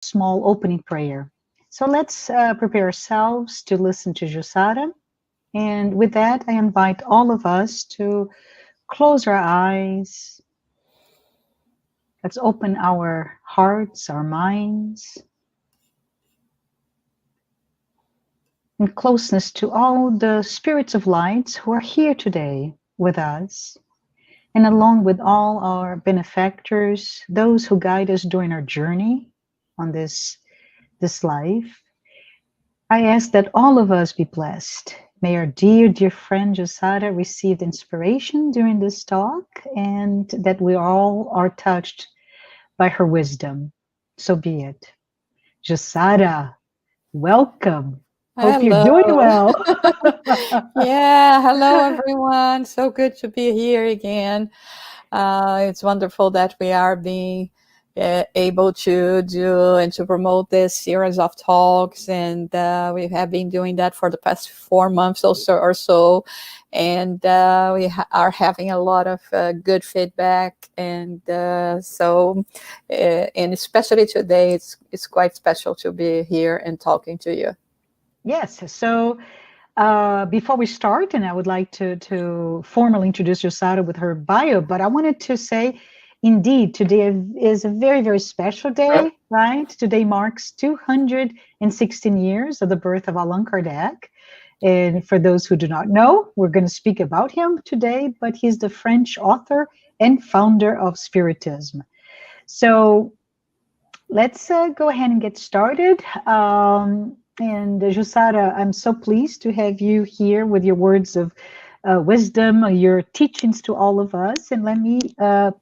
small opening prayer. So let's prepare ourselves to listen to Jussara. And with that, I invite all of us to close our eyes. Let's open our hearts, our minds, in closeness to all the spirits of light who are here today with us, and along with all our benefactors, those who guide us during our journey on this life. I ask that all of us be blessed. May our dear friend Jussara receive inspiration during this talk, and that we all are touched by her wisdom. So be it. Jussara, welcome. Hope you're doing well. Yeah, hello everyone. So good to be here again. It's wonderful that we are being able to do and to promote this series of talks, and we have been doing that for the past 4 months or so, and we are having a lot of good feedback, and so and especially today, it's quite special to be here and talking to you. Yes. So before we start, and I would like to formally introduce Jussara with her bio, but I wanted to say, indeed, today is a very special day, right? Today marks 216 years of the birth of Allan Kardec. And for those who do not know, we're going to speak about him today, but he's the French author and founder of Spiritism. So let's go ahead and get started. And Jussara, I'm so pleased to have you here with your words of wisdom, your teachings to all of us. And let me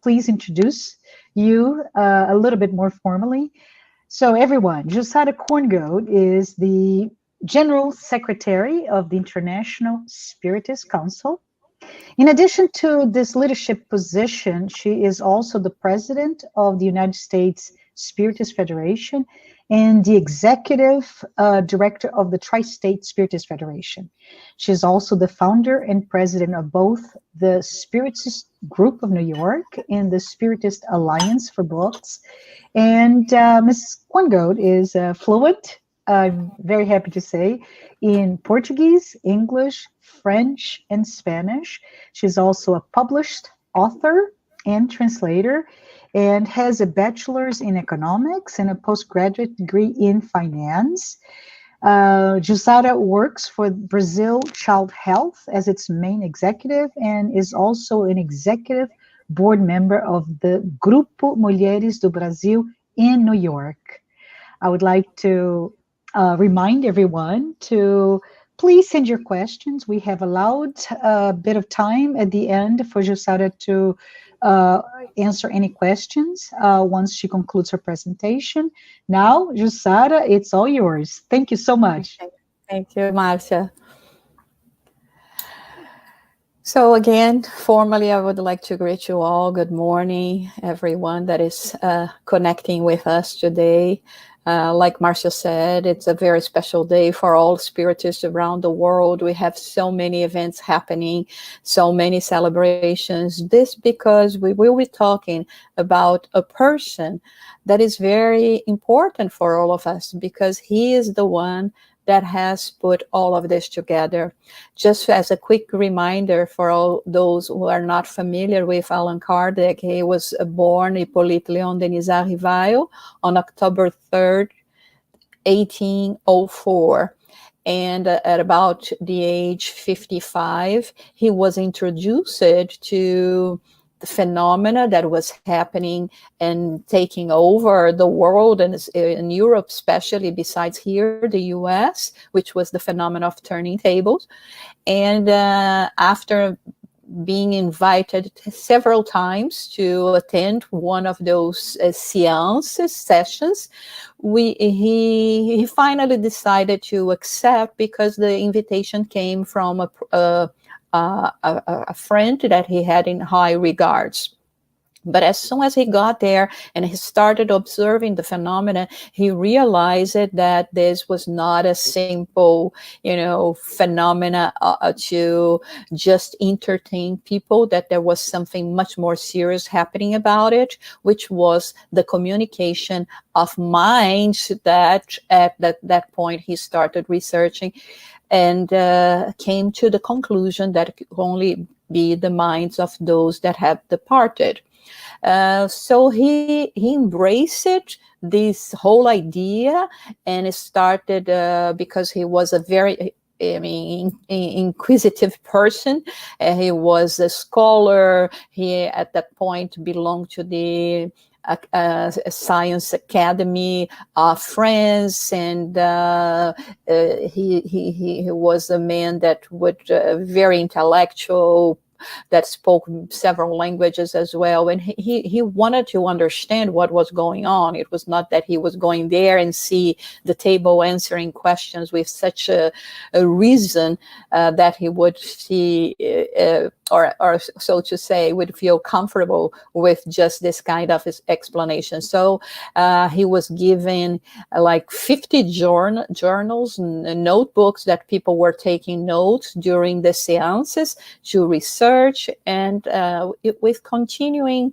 please introduce you a little bit more formally. So everyone, Jussara KORNGOLD is the General Secretary of the International Spiritist Council. In addition to this leadership position, she is also the President of the United States Spiritist Federation and the Executive Director of the Tri-State Spiritist Federation. She is also the founder and president of both the Spiritist Group of New York and the Spiritist Alliance for Books. And Ms. KORNGOLD is fluent, I'm very happy to say, in Portuguese, English, French, and Spanish. She's also a published author and translator, and has a bachelor's in economics and a postgraduate degree in finance. Jussara works for Brazil Child Health as its main executive, and is also an executive board member of the Grupo Mulheres do Brasil in New York. I would like to remind everyone to please send your questions. We have allowed a bit of time at the end for Jussara to answer any questions once she concludes her presentation. Now, Jussara, it's all yours. Thank you so much. Thank you, Marcia. So again, formally, I would like to greet you all. Good morning, everyone that is connecting with us today. Like Marcia said, it's a very special day for all spiritists around the world. We have so many events happening, so many celebrations. This because we will be talking about a person that is very important for all of us, because he is the one that has put all of this together. Just as a quick reminder for all those who are not familiar with Allan Kardec, he was born Hippolyte Léon Denisard Rivail on October 3rd, 1804. And at about the age 55, he was introduced to the phenomena that was happening and taking over the world, and in Europe especially, besides here, the US, which was the phenomenon of turning tables. And after being invited several times to attend one of those sessions, he finally decided to accept, because the invitation came from a friend that he had in high regards. But as soon as he got there and he started observing the phenomena, he realized that this was not a simple, phenomena to just entertain people, that there was something much more serious happening about it, which was the communication of minds that at that point he started researching and came to the conclusion that it could only be the minds of those that have departed. So he embraced this whole idea, and it started because he was a very inquisitive person. He was a scholar. He at that point belonged to the Science Academy of France, and he was a man that would very intellectual, that spoke several languages as well, and he wanted to understand what was going on. It was not that he was going there and see the table answering questions with such a reason that he would see or so to say would feel comfortable with just this kind of explanation. So he was given like 50 journals and notebooks that people were taking notes during the seances to research, and with continuing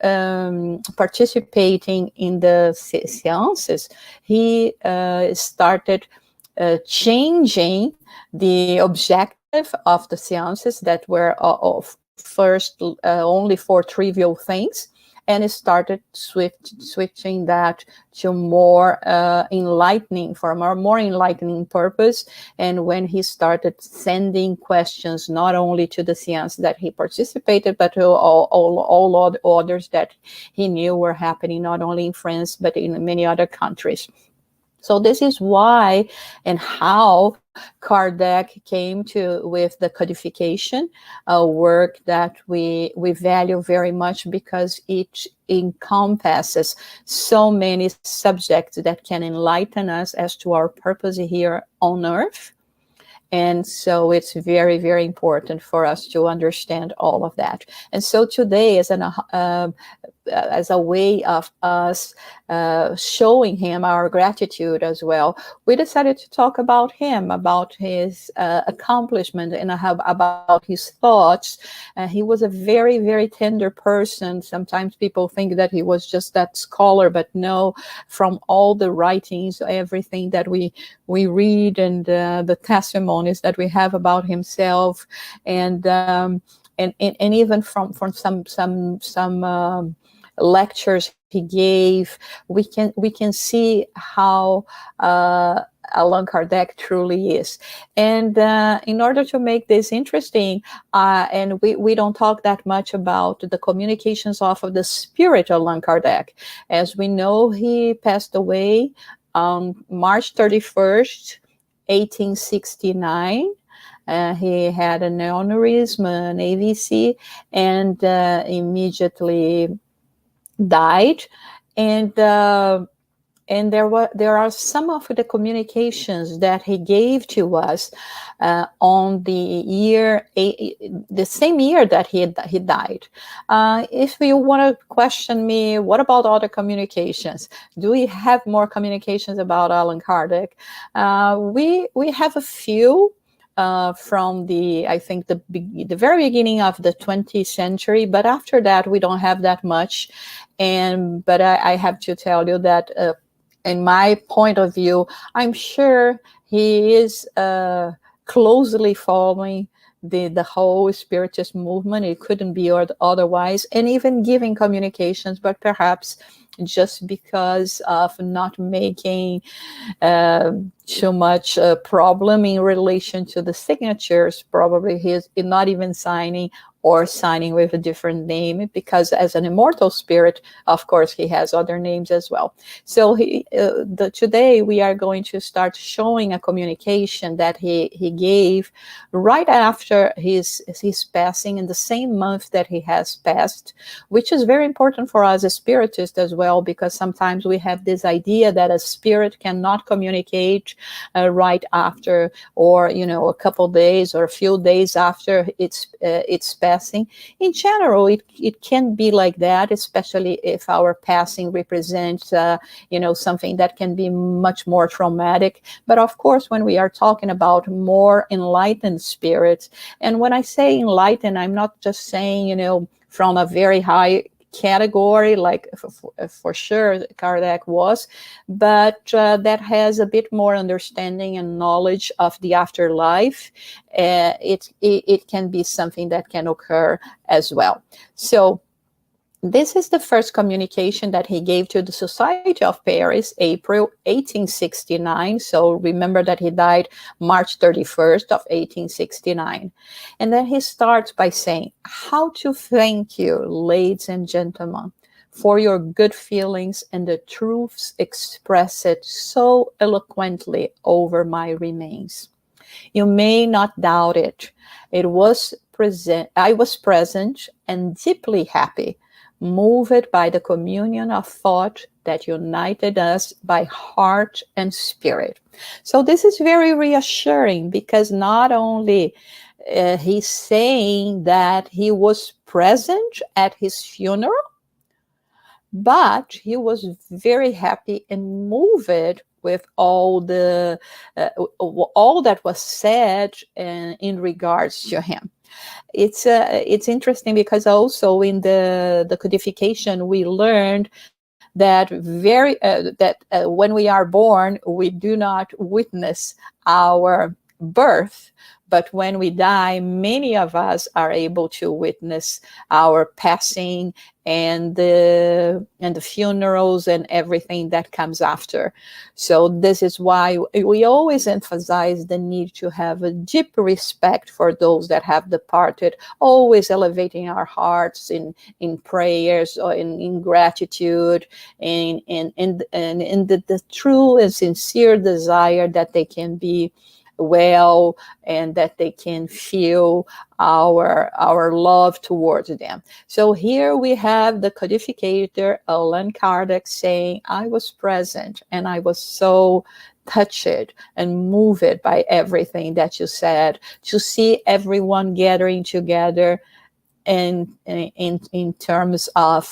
participating in the seances, he started changing the objective of the seances that were first only for trivial things, and it started switching that to more enlightening, for a more enlightening purpose. And when he started sending questions not only to the seance that he participated, but to all others that he knew were happening not only in France but in many other countries. So this is why and how Kardec came with the codification, a work that we value very much, because it encompasses so many subjects that can enlighten us as to our purpose here on earth. And so it's very, very important for us to understand all of that. And so today, as a way of us showing him our gratitude as well, we decided to talk about him, about his accomplishment, and about his thoughts. He was a very, very tender person. Sometimes people think that he was just that scholar, but no, from all the writings, everything that we read, and the testimonies that we have about himself, and even from some lectures he gave, we can see how Allan Kardec truly is. And in order to make this interesting, and we don't talk that much about the communications of the spirit of Allan Kardec. As we know, he passed away on March 31st, 1869. He had an aneurysm, an AVC, and immediately died. And there are some of the communications that he gave to us on the same year that he died. If you want to question me, what about other communications? Do we have more communications about Allan Kardec? We have a few. From I think the very beginning of the 20th century, but after that we don't have that much. But I have to tell you that in my point of view, I'm sure he is closely following the whole Spiritist movement. It couldn't be otherwise, and even giving communications, but perhaps just because of not making too much problem in relation to the signatures. Probably he's not even signing, or signing with a different name, because as an immortal spirit, of course, he has other names as well. So today we are going to start showing a communication that he gave right after his passing, in the same month that he has passed, which is very important for us as spiritists as well, because sometimes we have this idea that a spirit cannot communicate right after, or a couple days or a few days after it's passed. passing. In general, it can be like that, especially if our passing represents, something that can be much more traumatic. But of course, when we are talking about more enlightened spirits, and when I say enlightened, I'm not just saying, from a very high category, like for sure Kardec was, but that has a bit more understanding and knowledge of the afterlife. It can be something that can occur as well. So this is the first communication that he gave to the Society of Paris, April 1869. So remember that he died March 31st of 1869. And then he starts by saying, "How to thank you, ladies and gentlemen, for your good feelings and the truths expressed so eloquently over my remains. You may not doubt it. I was present and deeply happy, moved by the communion of thought that united us by heart and spirit." So this is very reassuring, because not only he's saying that he was present at his funeral, but he was very happy and moved with all that was said in regards to him. It's interesting, because also in the codification we learned that when we are born, we do not witness our birth, but when we die, many of us are able to witness our passing and the funerals and everything that comes after. So this is why we always emphasize the need to have a deep respect for those that have departed, always elevating our hearts in prayers or in gratitude, and the true and sincere desire that they can be well and that they can feel our love towards them. So here we have the codificator Allan Kardec saying, "I was present and I was so touched and moved by everything that you said, to see everyone gathering together and in terms of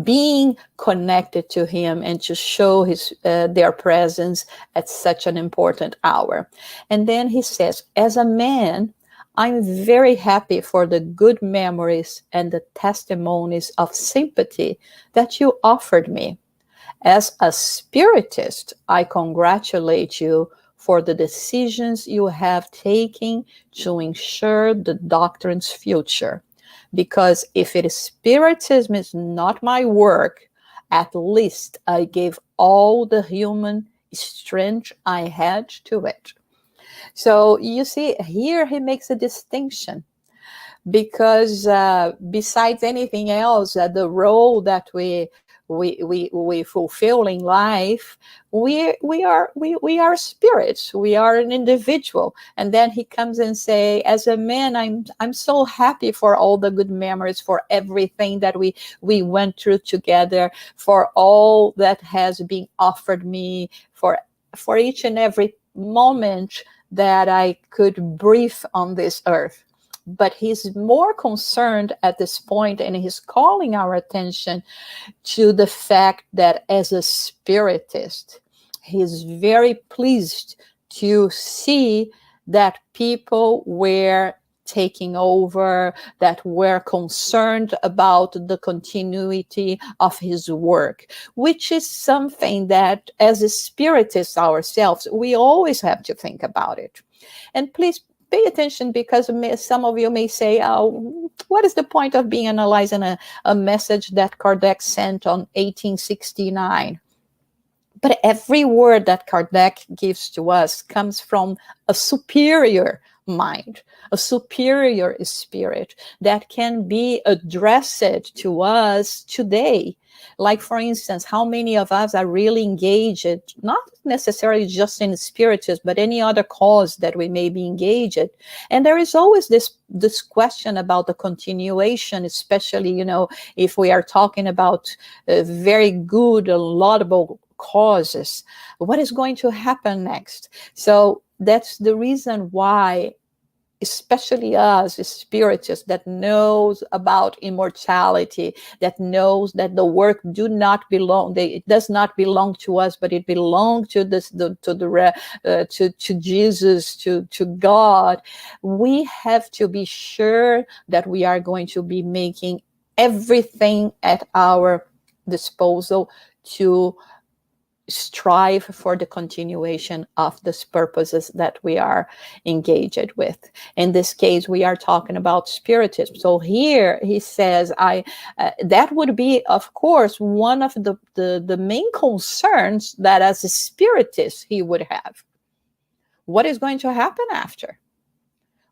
being connected to him, and to show their presence at such an important hour." And then he says, "As a man, I'm very happy for the good memories and the testimonies of sympathy that you offered me. As a spiritist, I congratulate you for the decisions you have taken to ensure the doctrine's future. Because if spiritism is not my work, at least I gave all the human strength I had to it." So you see, here he makes a distinction, because besides anything else, the role that we fulfill in life, we are spirits, we are an individual. And then he comes and say, "As a man, I'm so happy for all the good memories, for everything that we went through together, for all that has been offered me, for each and every moment that I could breathe on this earth." But he's more concerned at this point, and he's calling our attention to the fact that as a spiritist, he's very pleased to see that people were taking over, that were concerned about the continuity of his work, which is something that as a spiritist ourselves, we always have to think about it. And please pay attention, because some of you may say, "Oh, what is the point of being analyzing a message that Kardec sent on 1869? But every word that Kardec gives to us comes from a superior mind, a superior spirit that can be addressed to us today. Like, for instance, how many of us are really engaged, not necessarily just in spiritism, but any other cause that we may be engaged in. And there is always this question about the continuation, especially, if we are talking about very good, laudable causes. What is going to happen next? So that's the reason why especially us spiritists that knows about immortality, that knows that the work it does not belong to us, but it belongs to to Jesus, to God. We have to be sure that we are going to be making everything at our disposal to strive for the continuation of these purposes that we are engaged with. In this case, we are talking about spiritism. So here he says, that would be, of course, one of the main concerns that as a spiritist he would have. What is going to happen after?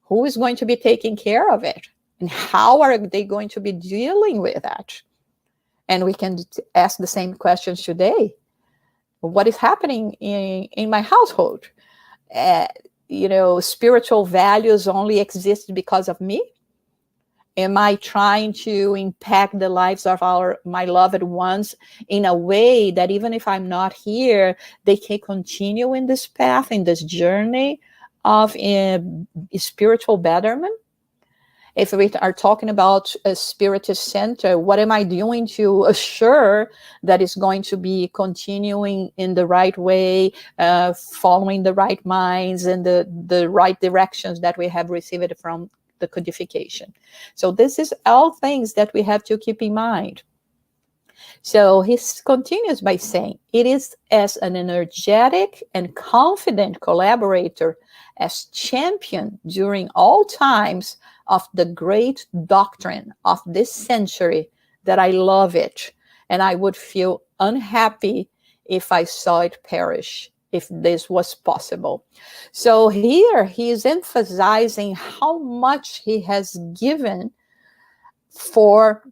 Who is going to be taking care of it? And how are they going to be dealing with that? And we can ask the same questions today. What is happening in my household? Spiritual values only exist because of me? Am I trying to impact the lives of my loved ones in a way that even if I'm not here, they can continue in this path, in this journey of spiritual betterment? If we are talking about a spiritist center, what am I doing to assure that it's going to be continuing in the right way, following the right minds and the right directions that we have received from the codification? So this is all things that we have to keep in mind. So he continues by saying, it is as an energetic and confident collaborator, as champion during all times of the great doctrine of this century, that I love it, and I would feel unhappy if I saw it perish, if this was possible. So here he is emphasizing how much he has given for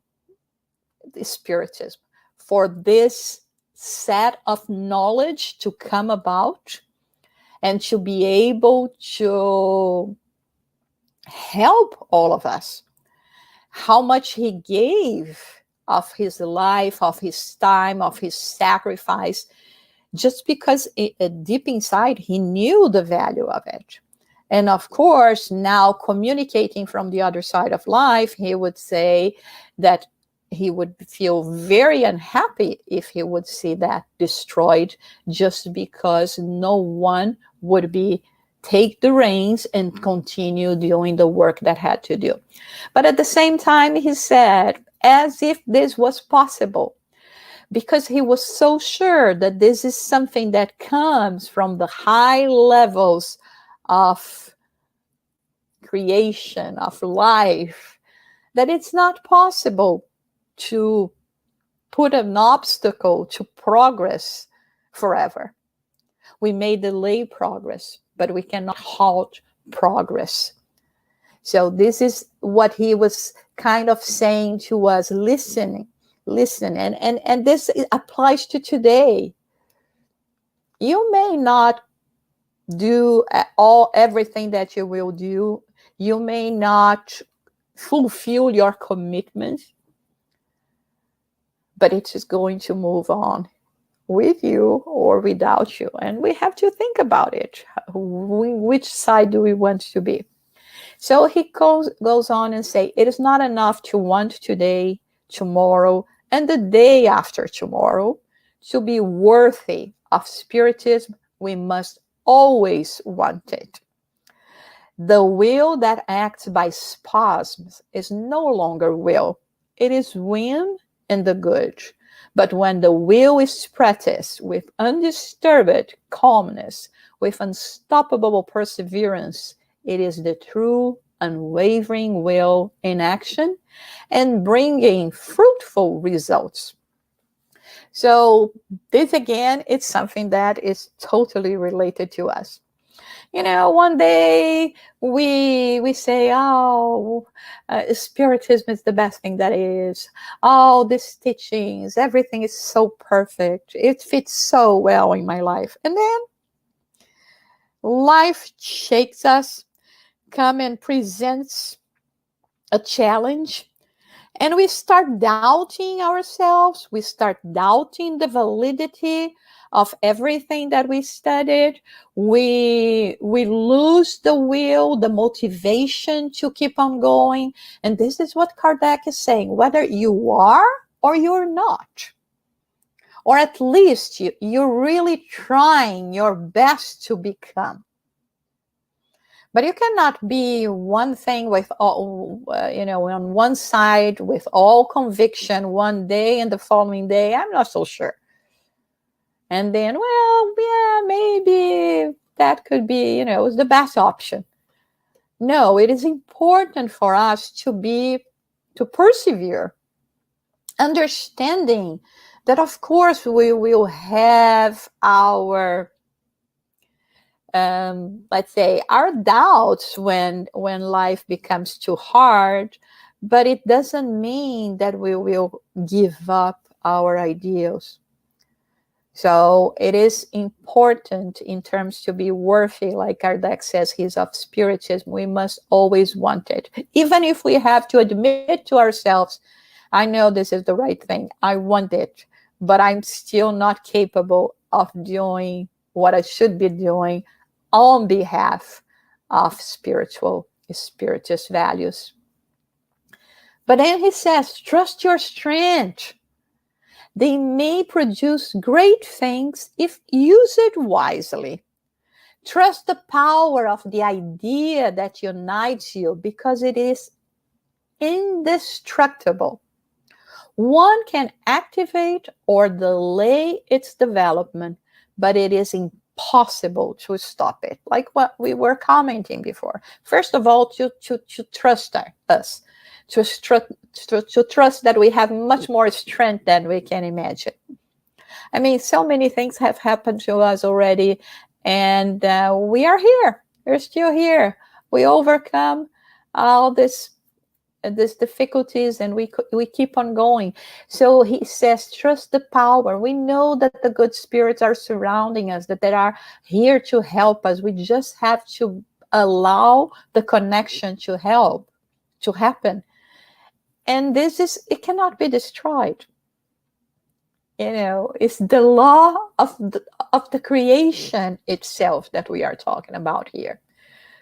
the spiritism, for this set of knowledge to come about and to be able to help all of us. How much he gave of his life, of his time, of his sacrifice, just because deep inside he knew the value of it. And of course, now communicating from the other side of life, he would say that he would feel very unhappy if he would see that destroyed, just because no one would take the reins and continue doing the work that had to do. But at the same time, he said, as if this was possible, because he was so sure that this is something that comes from the high levels of creation, of life, that it's not possible to put an obstacle to progress forever. We may delay progress, but we cannot halt progress. So this is what he was kind of saying to us, listen, and this applies to today. You may not do everything that you will do. You may not fulfill your commitment, but it is going to move on with you or without you. And we have to think about it. Which side do we want to be? So he goes on and say, it is not enough to want today, tomorrow, and the day after tomorrow. To be worthy of spiritism, we must always want it. The will that acts by spasms is no longer will. It is whim and the good. But when the will is practiced with undisturbed calmness, with unstoppable perseverance, it is the true, unwavering will in action and bringing fruitful results. So this again, it's something that is totally related to us. One day we say, spiritism is the best thing that is. These teachings, everything is so perfect. It fits so well in my life. And then life shakes us, come and presents a challenge. And we start doubting ourselves. We start doubting the validity of everything that we studied. We lose the will, the motivation to keep on going. And this is what Kardec is saying, whether you are or you're not, or at least you're really trying your best to become. But you cannot be one thing with all, on one side with all conviction one day and the following day, I'm not so sure. And then, well, yeah, maybe that could be, the best option. No, it is important for us to persevere, understanding that, of course, we will have our let's say our doubts when life becomes too hard, but it doesn't mean that we will give up our ideals. So it is important in terms to be worthy, like Kardec says, he's of spiritism. We must always want it, even if we have to admit to ourselves, I know this is the right thing, I want it, but I'm still not capable of doing what I should be doing on behalf of spiritist values. But then he says, trust your strength. They may produce great things if used wisely. Trust the power of the idea that unites you, because it is indestructible. One can activate or delay its development, but it is impossible to stop it, like what we were commenting before. First of all, to trust us, to trust that we have much more strength than we can imagine. I mean, so many things have happened to us already, and we are here. We're still here. We overcome all these difficulties, and we keep on going. So he says, trust the power. We know that the good spirits are surrounding us, that they are here to help us. We just have to allow the connection to happen. And it cannot be destroyed. It's the law of the creation itself that we are talking about here.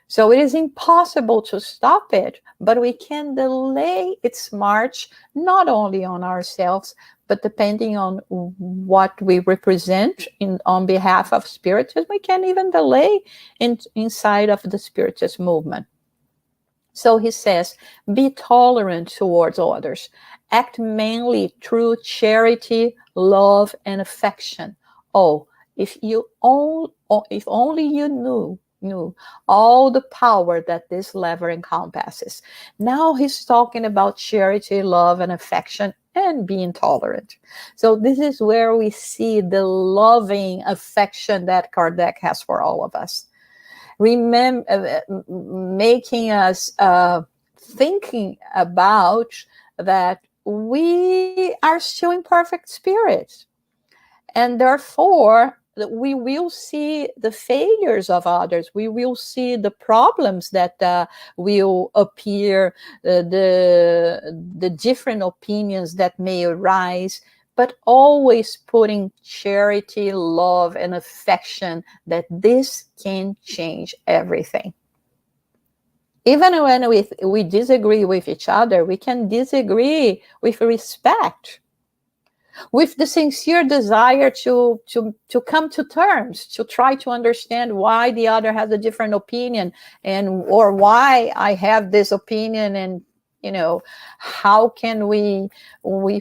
So it is impossible to stop it, but we can delay its march, not only on ourselves, but depending on what we represent on behalf of Spiritism, we can even delay inside of the Spiritist movement. So he says, be tolerant towards others. Act mainly through charity, love, and affection. Oh, if only you knew all the power that this lever encompasses. Now he's talking about charity, love, and affection, and being tolerant. So this is where we see the loving affection that Kardec has for all of us. Remember, making us thinking about that we are still imperfect spirits, and therefore we will see the failures of others. We will see the problems that will appear, the different opinions that may arise, but always putting charity, love, and affection, that this can change everything. Even when we disagree with each other, we can disagree with respect, with the sincere desire to come to terms, to try to understand why the other has a different opinion, or why I have this opinion, and how can we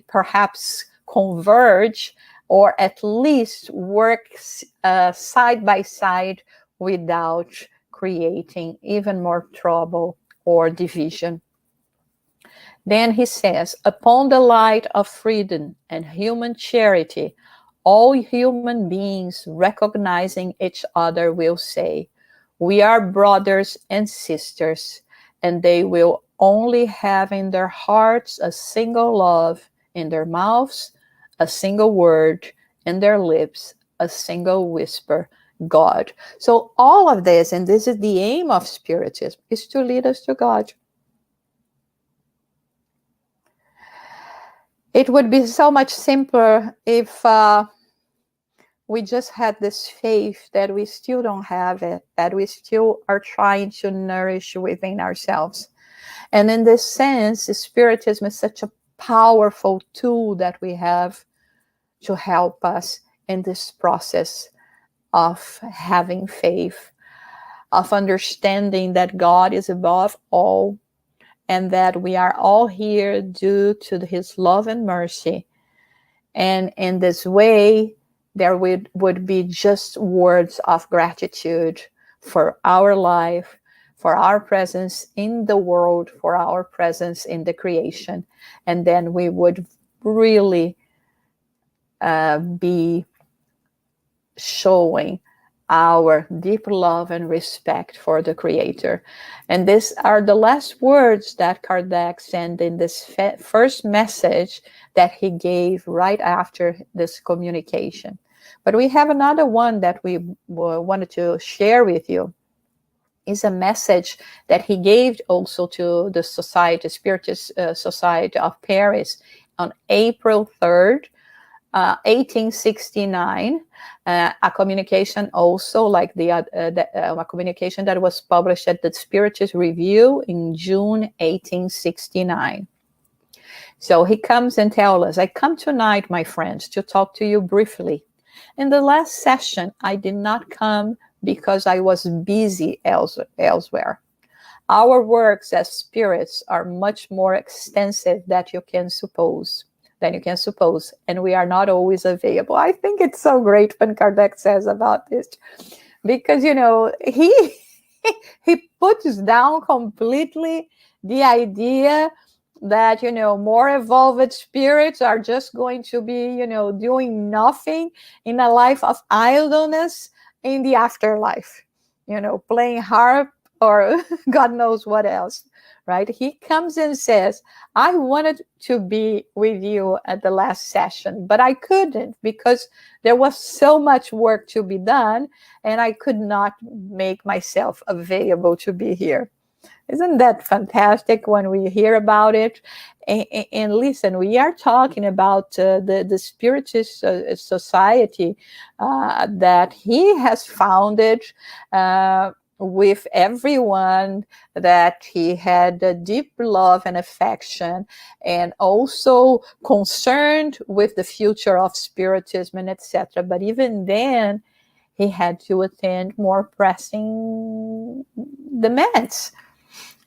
perhaps converge, or at least work side by side without creating even more trouble or division. Then he says, upon the light of freedom and human charity, all human beings recognizing each other will say, we are brothers and sisters, and they will only have in their hearts a single love, in their mouths a single word, in their lips a single whisper, God. So all of this, and this is the aim of Spiritism, is to lead us to God. It would be so much simpler if we just had this faith that we still don't have it, that we still are trying to nourish within ourselves. And in this sense, Spiritism is such a powerful tool that we have to help us in this process of having faith, of understanding that God is above all, and that we are all here due to his love and mercy. And in this way, there would be just words of gratitude for our life, for our presence in the world, for our presence in the creation. And then we would really be showing our deep love and respect for the Creator. And these are the last words that Kardec sent in this first message that he gave right after this communication. But we have another one that we wanted to share with you. Is a message that he gave also to the Society, Spiritist Society of Paris on April 3rd, 1869, a communication also like a communication that was published at the Spiritist Review in June 1869. So he comes and tells us, I come tonight, my friends, to talk to you briefly. In the last session, I did not come because I was busy elsewhere. Our works as spirits are much more extensive than you can suppose, and we are not always available. I think it's so great when Kardec says about this, because, you know, he puts down completely the idea that, you know, more evolved spirits are just going to be, you know, doing nothing in a life of idleness in the afterlife, you know, playing harp or God knows what else, right? He comes and says, I wanted to be with you at the last session, but I couldn't because there was so much work to be done and I could not make myself available to be here. Isn't that fantastic when we hear about it? And listen, we are talking about the Spiritist Society that he has founded with everyone that he had a deep love and affection, and also concerned with the future of Spiritism and etc. But even then, he had to attend more pressing demands.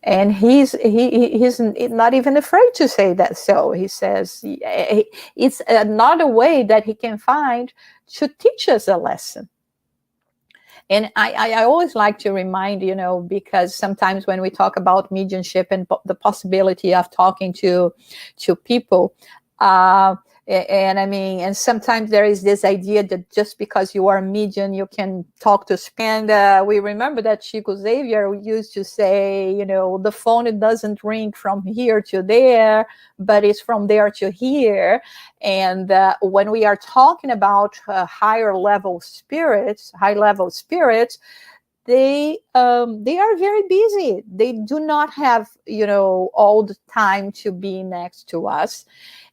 And he's not even afraid to say that. So he says it's another way that he can find to teach us a lesson. And I always like to remind, you know, because sometimes when we talk about mediumship and the possibility of talking to people, and I mean, and sometimes there is this idea that just because you are a medium, you can talk to spirits. And we remember that Chico Xavier used to say, you know, the phone, it doesn't ring from here to there, but it's from there to here. And when we are talking about high level spirits, they are very busy. They do not have, you know, all the time to be next to us.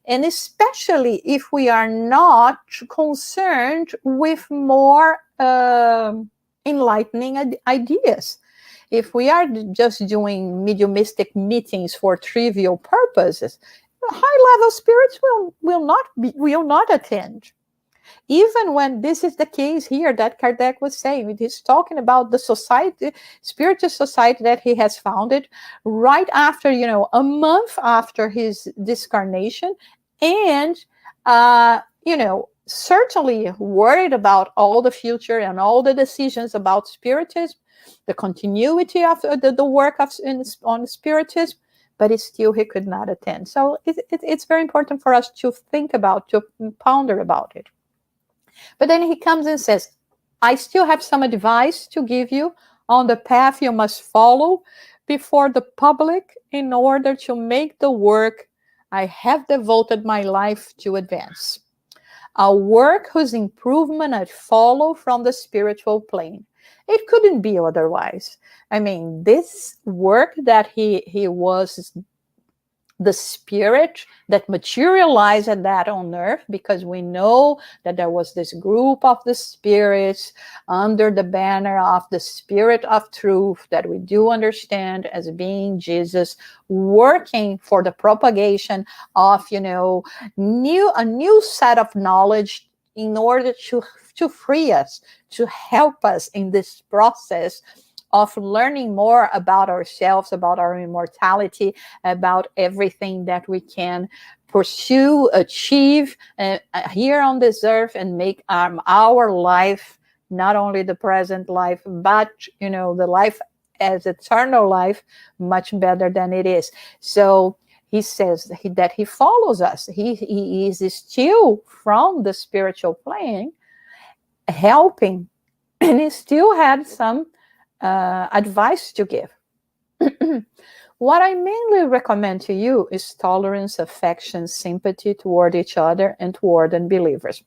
And especially if we are not concerned with more enlightening ideas. If we are just doing mediumistic meetings for trivial purposes, high-level spirits will not attend. Even when this is the case here that Kardec was saying, he's talking about the society, Spiritist Society that he has founded right after, you know, a month after his discarnation, and, you know, certainly worried about all the future and all the decisions about Spiritism, the continuity of the work on Spiritism, but still he could not attend. So it's very important for us to think about, to ponder about it. But then he comes and says, I still have some advice to give you on the path you must follow before the public in order to make the work I have devoted my life to advance. A work whose improvement I follow from the spiritual plane. It couldn't be otherwise. I mean, this work that he was the spirit that materialized that on earth, because we know that there was this group of the spirits under the banner of the Spirit of Truth that we do understand as being Jesus, working for the propagation of, a new set of knowledge in order to free us, to help us in this process of learning more about ourselves, about our immortality, about everything that we can pursue, achieve here on this earth, and make our life, not only the present life, but, the life as eternal life, much better than it is. So he says that he follows us. He is still from the spiritual plane, helping, and he still had some advice to give. What I mainly recommend to you is tolerance, affection, sympathy toward each other and toward unbelievers.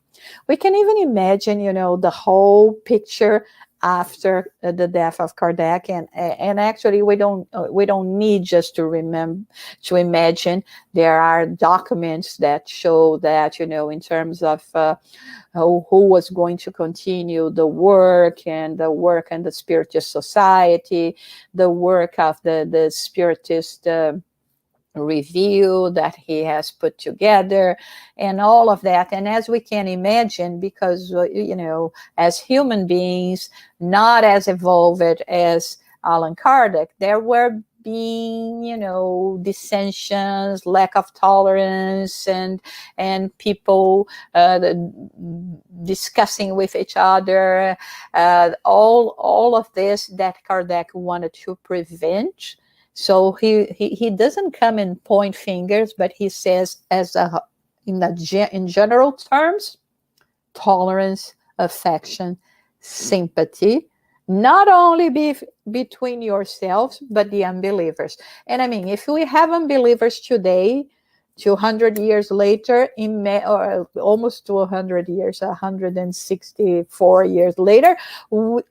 We can even imagine, the whole picture after the death of Kardec, and actually we don't need just to imagine. There are documents that show that, in terms of who was going to continue the work and the Spiritist Society, the work of the Spiritist review that he has put together, and all of that. And as we can imagine, because as human beings, not as evolved as Allan Kardec, there were being dissensions, lack of tolerance, and people discussing with each other, all of this that Kardec wanted to prevent. So he doesn't come and point fingers, but he says, in general terms, tolerance, affection, sympathy, not only between yourselves, but the unbelievers. And I mean, if we have unbelievers today, 200 years later, or almost 200 years, 164 years later,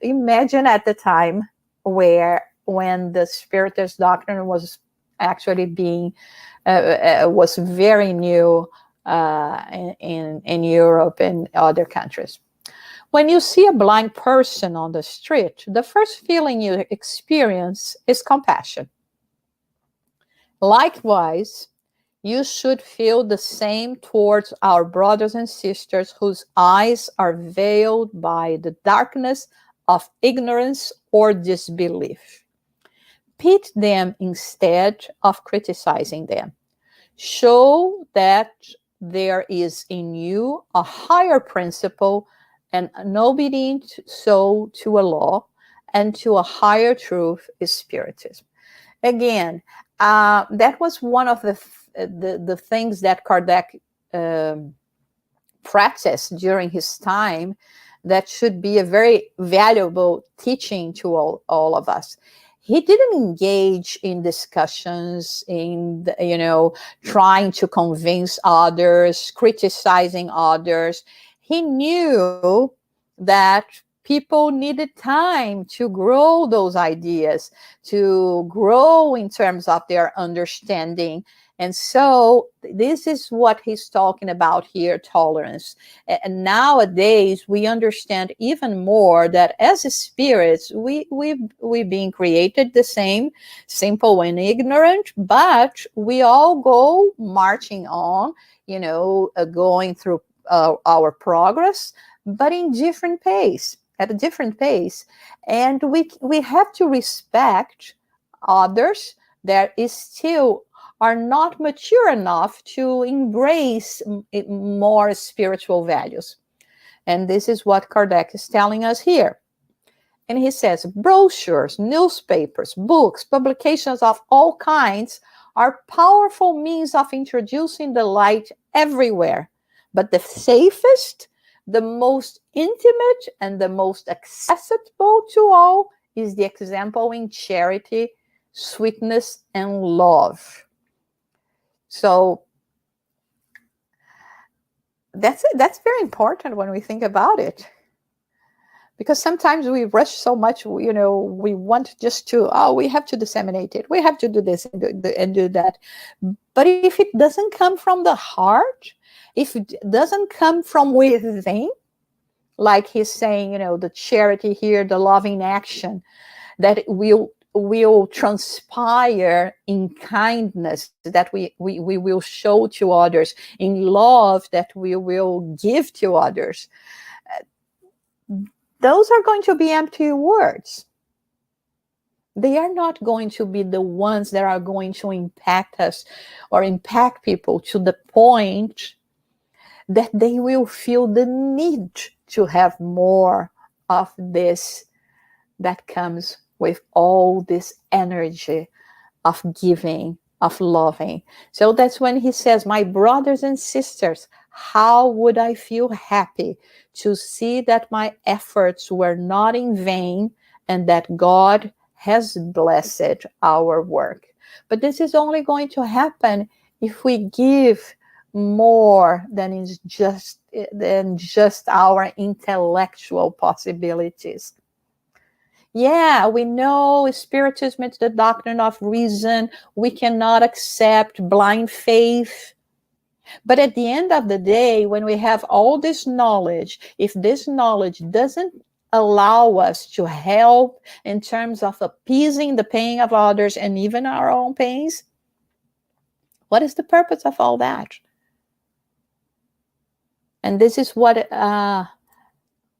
imagine at the time when the Spiritist doctrine was actually being was very new in Europe and other countries. When you see a blind person on the street, the first feeling you experience is compassion. Likewise, you should feel the same towards our brothers and sisters whose eyes are veiled by the darkness of ignorance or disbelief. Pity them instead of criticizing them. Show that there is in you a higher principle and an obedient soul to a law and to a higher truth is Spiritism. Again, that was one of the things that Kardec practiced during his time that should be a very valuable teaching to all of us. He didn't engage in discussions, in trying to convince others, criticizing others. He knew that people needed time to grow those ideas, to grow in terms of their understanding. And so this is what he's talking about here, tolerance. And nowadays, we understand even more that as spirits, we being created the same, simple and ignorant, but we all go marching on, going through our progress, but in different pace, at a different pace. And we have to respect others that is still are not mature enough to embrace more spiritual values. And this is what Kardec is telling us here. And he says, brochures, newspapers, books, publications of all kinds are powerful means of introducing the light everywhere. But the safest, the most intimate, and the most accessible to all is the example in charity, sweetness, and love. So that's very important when we think about it, Because sometimes we rush so much, you know, we want just to, oh, we have to disseminate it. We have to do this and do that. But if it doesn't come from the heart, if it doesn't come from within, like he's saying, you know, the charity here, the loving action, that will transpire in kindness, that we will show to others, in love that we will give to others. Those are going to be empty words. They are not going to be the ones that are going to impact us or impact people to the point that they will feel the need to have more of this that comes with all this energy of giving, of loving. So that's when he says, my brothers and sisters, how would I feel happy to see that my efforts were not in vain and that God has blessed our work. But this is only going to happen if we give more than just our intellectual possibilities. Yeah, we know Spiritism is the doctrine of reason. We cannot accept blind faith. But at the end of the day, when we have all this knowledge, if this knowledge doesn't allow us to help in terms of appeasing the pain of others and even our own pains, what is the purpose of all that? And this is what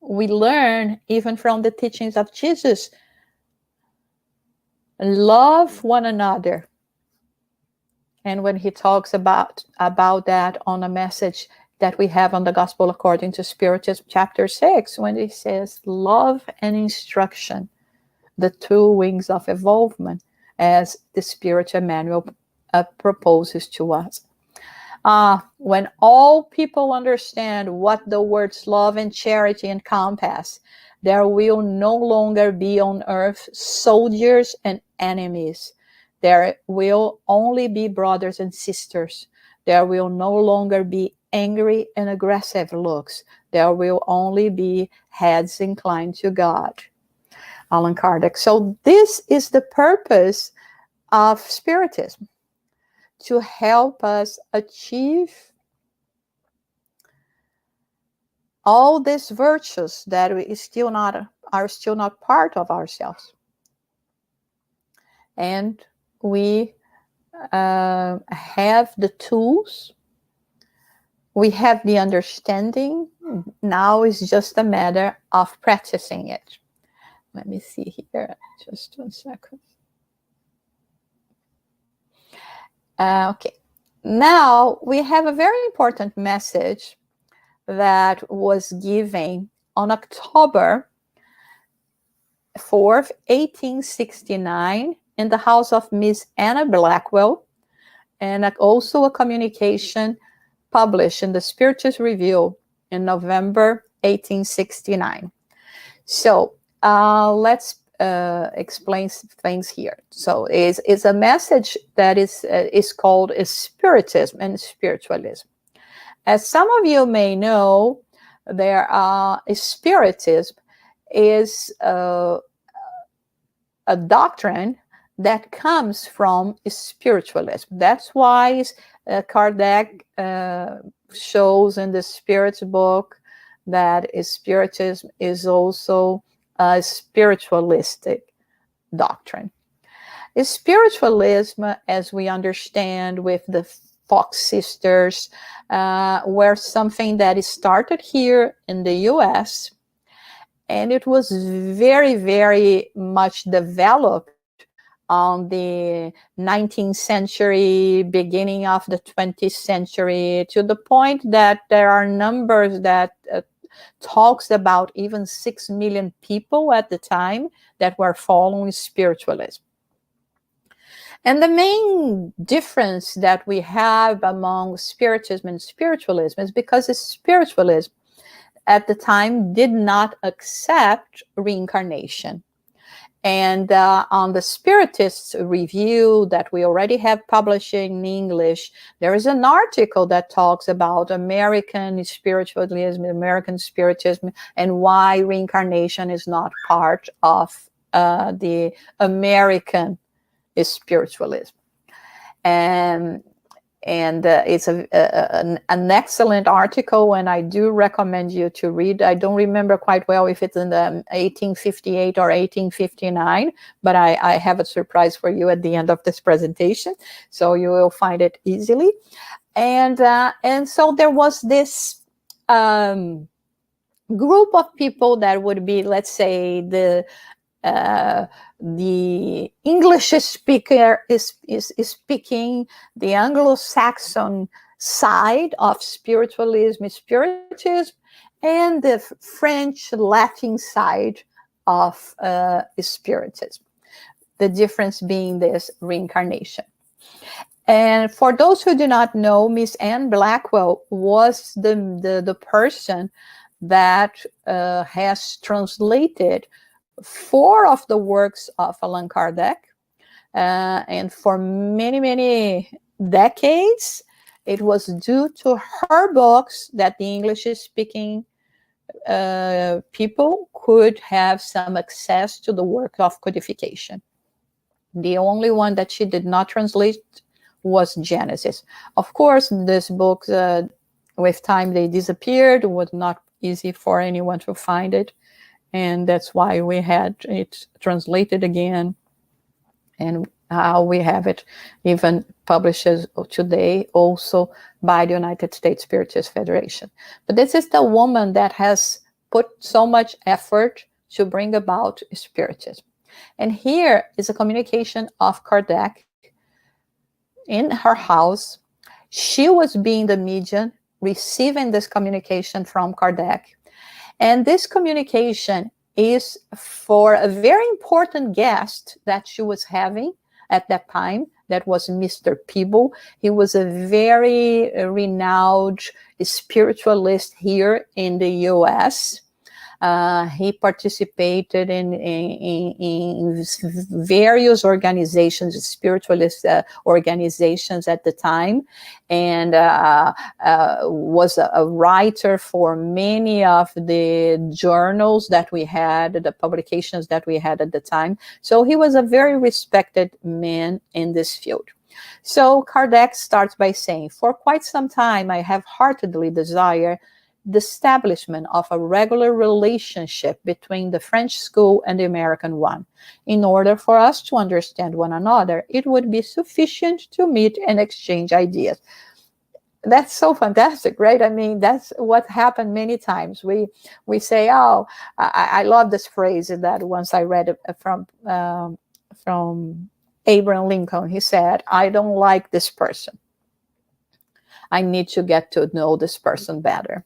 we learn even from the teachings of Jesus. Love one another. And when he talks about that on a message that we have on the Gospel According to Spiritism, chapter 6, when he says love and instruction, the two wings of evolvement, as the Spirit Emmanuel proposes to us. When all people understand what the words love and charity encompass, there will no longer be on earth soldiers and enemies. There will only be brothers and sisters. There will no longer be angry and aggressive looks. There will only be heads inclined to God. Allan Kardec. So this is the purpose of Spiritism, to help us achieve all these virtues that are still not part of ourselves. And we have the tools, we have the understanding. Now it's just a matter of practicing it. Let me see here, just 1 second. Okay, now we have a very important message that was given on October 4th, 1869, in the house of Miss Anna Blackwell, and also a communication published in the Spiritist Review in November 1869. So let's explain things here. So it's a message that is called Spiritism and Spiritualism. As some of you may know, Spiritism is a doctrine that comes from spiritualism. That's why Kardec shows in the Spirit's book that Spiritism is also a spiritualistic doctrine. Spiritualism, as we understand with the Fox sisters, were something that started here in the US, and it was very, very much developed on the 19th century, beginning of the 20th century, to the point that there are numbers that talks about even 6 million people at the time that were following spiritualism. And the main difference that we have among Spiritism and spiritualism is because spiritualism at the time did not accept reincarnation. And on the Spiritist review that we already have published in English, there is an article that talks about American spiritualism, American Spiritism, and why reincarnation is not part of the American spiritualism. And it's an excellent article, and I do recommend you to read. I don't remember quite well if it's in the 1858 or 1859, but I have a surprise for you at the end of this presentation, so you will find it easily. And so there was this group of people that would be, let's say, the English speaker is speaking the Anglo-Saxon side of spiritualism, and the French Latin side of spiritism. The difference being this reincarnation. And for those who do not know, Miss Anne Blackwell was the person that has translated 4 of the works of Allan Kardec, and for many decades, it was due to her books that the English-speaking people could have some access to the work of codification. The only one that she did not translate was Genesis. Of course, these books, with time, they disappeared. It was not easy for anyone to find it. And that's why we had it translated again. And we have it even published today also by the United States Spiritist Federation. But this is the woman that has put so much effort to bring about Spiritism. And here is a communication of Kardec in her house. She was being the medium, receiving this communication from Kardec. And this communication is for a very important guest that she was having at that time. That was Mr. Peeble. He was a very renowned spiritualist here in the U.S. He participated in various organizations, spiritualist organizations at the time, and was a writer for many of the journals that we had, the publications that we had at the time. So he was a very respected man in this field. So Kardec starts by saying, for quite some time, I have heartily desired the establishment of a regular relationship between the French school and the American one. In order for us to understand one another, it would be sufficient to meet and exchange ideas. That's so fantastic, right? I mean, that's what happened many times. We say, oh, I love this phrase that once I read it from Abraham Lincoln. He said, I don't like this person. I need to get to know this person better.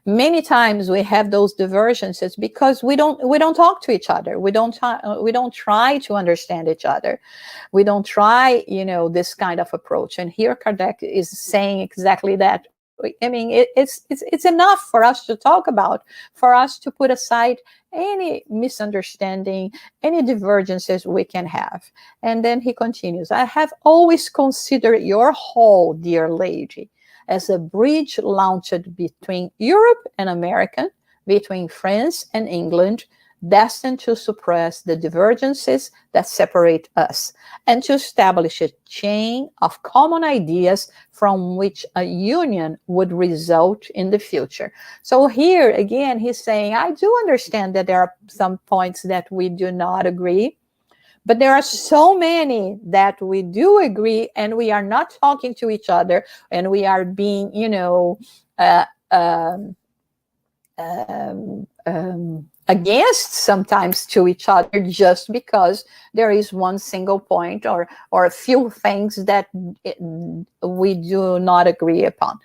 Many times we have those divergences because we don't talk to each other. We don't try to understand each other. We don't try, this kind of approach. And here Kardec is saying exactly that. I mean, it's enough for us to talk about, for us to put aside any misunderstanding, any divergences we can have. And then he continues, I have always considered your hall, dear lady, as a bridge launched between Europe and America, between France and England, destined to suppress the divergences that separate us, and to establish a chain of common ideas from which a union would result in the future. So here, again, he's saying, I do understand that there are some points that we do not agree, but there are so many that we do agree, and we are not talking to each other, and we are being, against sometimes to each other just because there is one single point or a few things that we do not agree upon.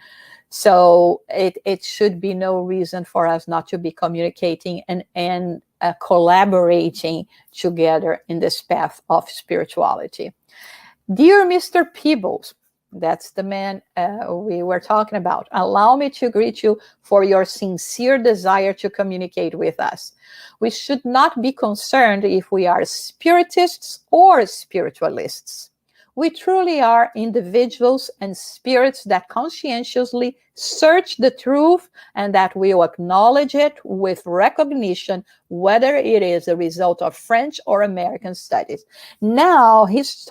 So it should be no reason for us not to be communicating and collaborating together in this path of spirituality. Dear Mr. Peebles, That's the man we were talking about. Allow me to greet you for your sincere desire to communicate with us. We should not be concerned if we are spiritists or spiritualists. We truly are individuals and spirits that conscientiously search the truth and that will acknowledge it with recognition, whether it is a result of French or American studies. Now he's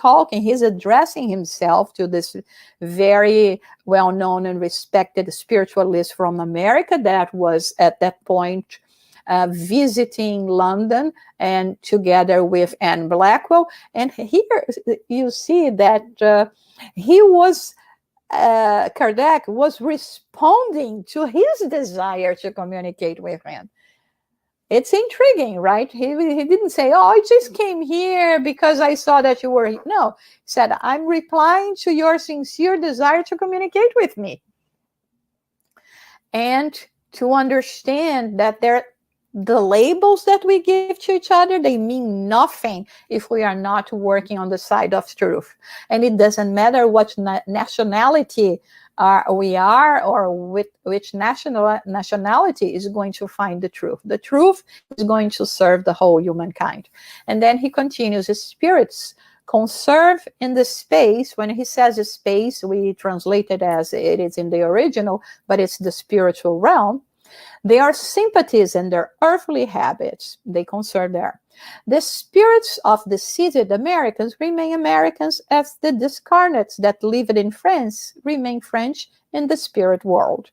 addressing himself to this very well-known and respected spiritualist from America that was at that point visiting London, and together with Anne Blackwell. And here you see that Kardec was responding to his desire to communicate with him. It's intriguing, right? He didn't say, oh, I just came here because I saw that you were here. No, he said, I'm replying to your sincere desire to communicate with me. And to understand that the labels that we give to each other, they mean nothing if we are not working on the side of truth. And it doesn't matter what nationality we are, or which nationality is going to find the truth. The truth is going to serve the whole humankind. And then he continues, the spirits conserve in the space. When he says the space, we translate it as it is in the original, but it's the spiritual realm. They are sympathies in their earthly habits. They conserve there. The spirits of the seated Americans remain Americans, as the discarnates that lived in France remain French in the spirit world.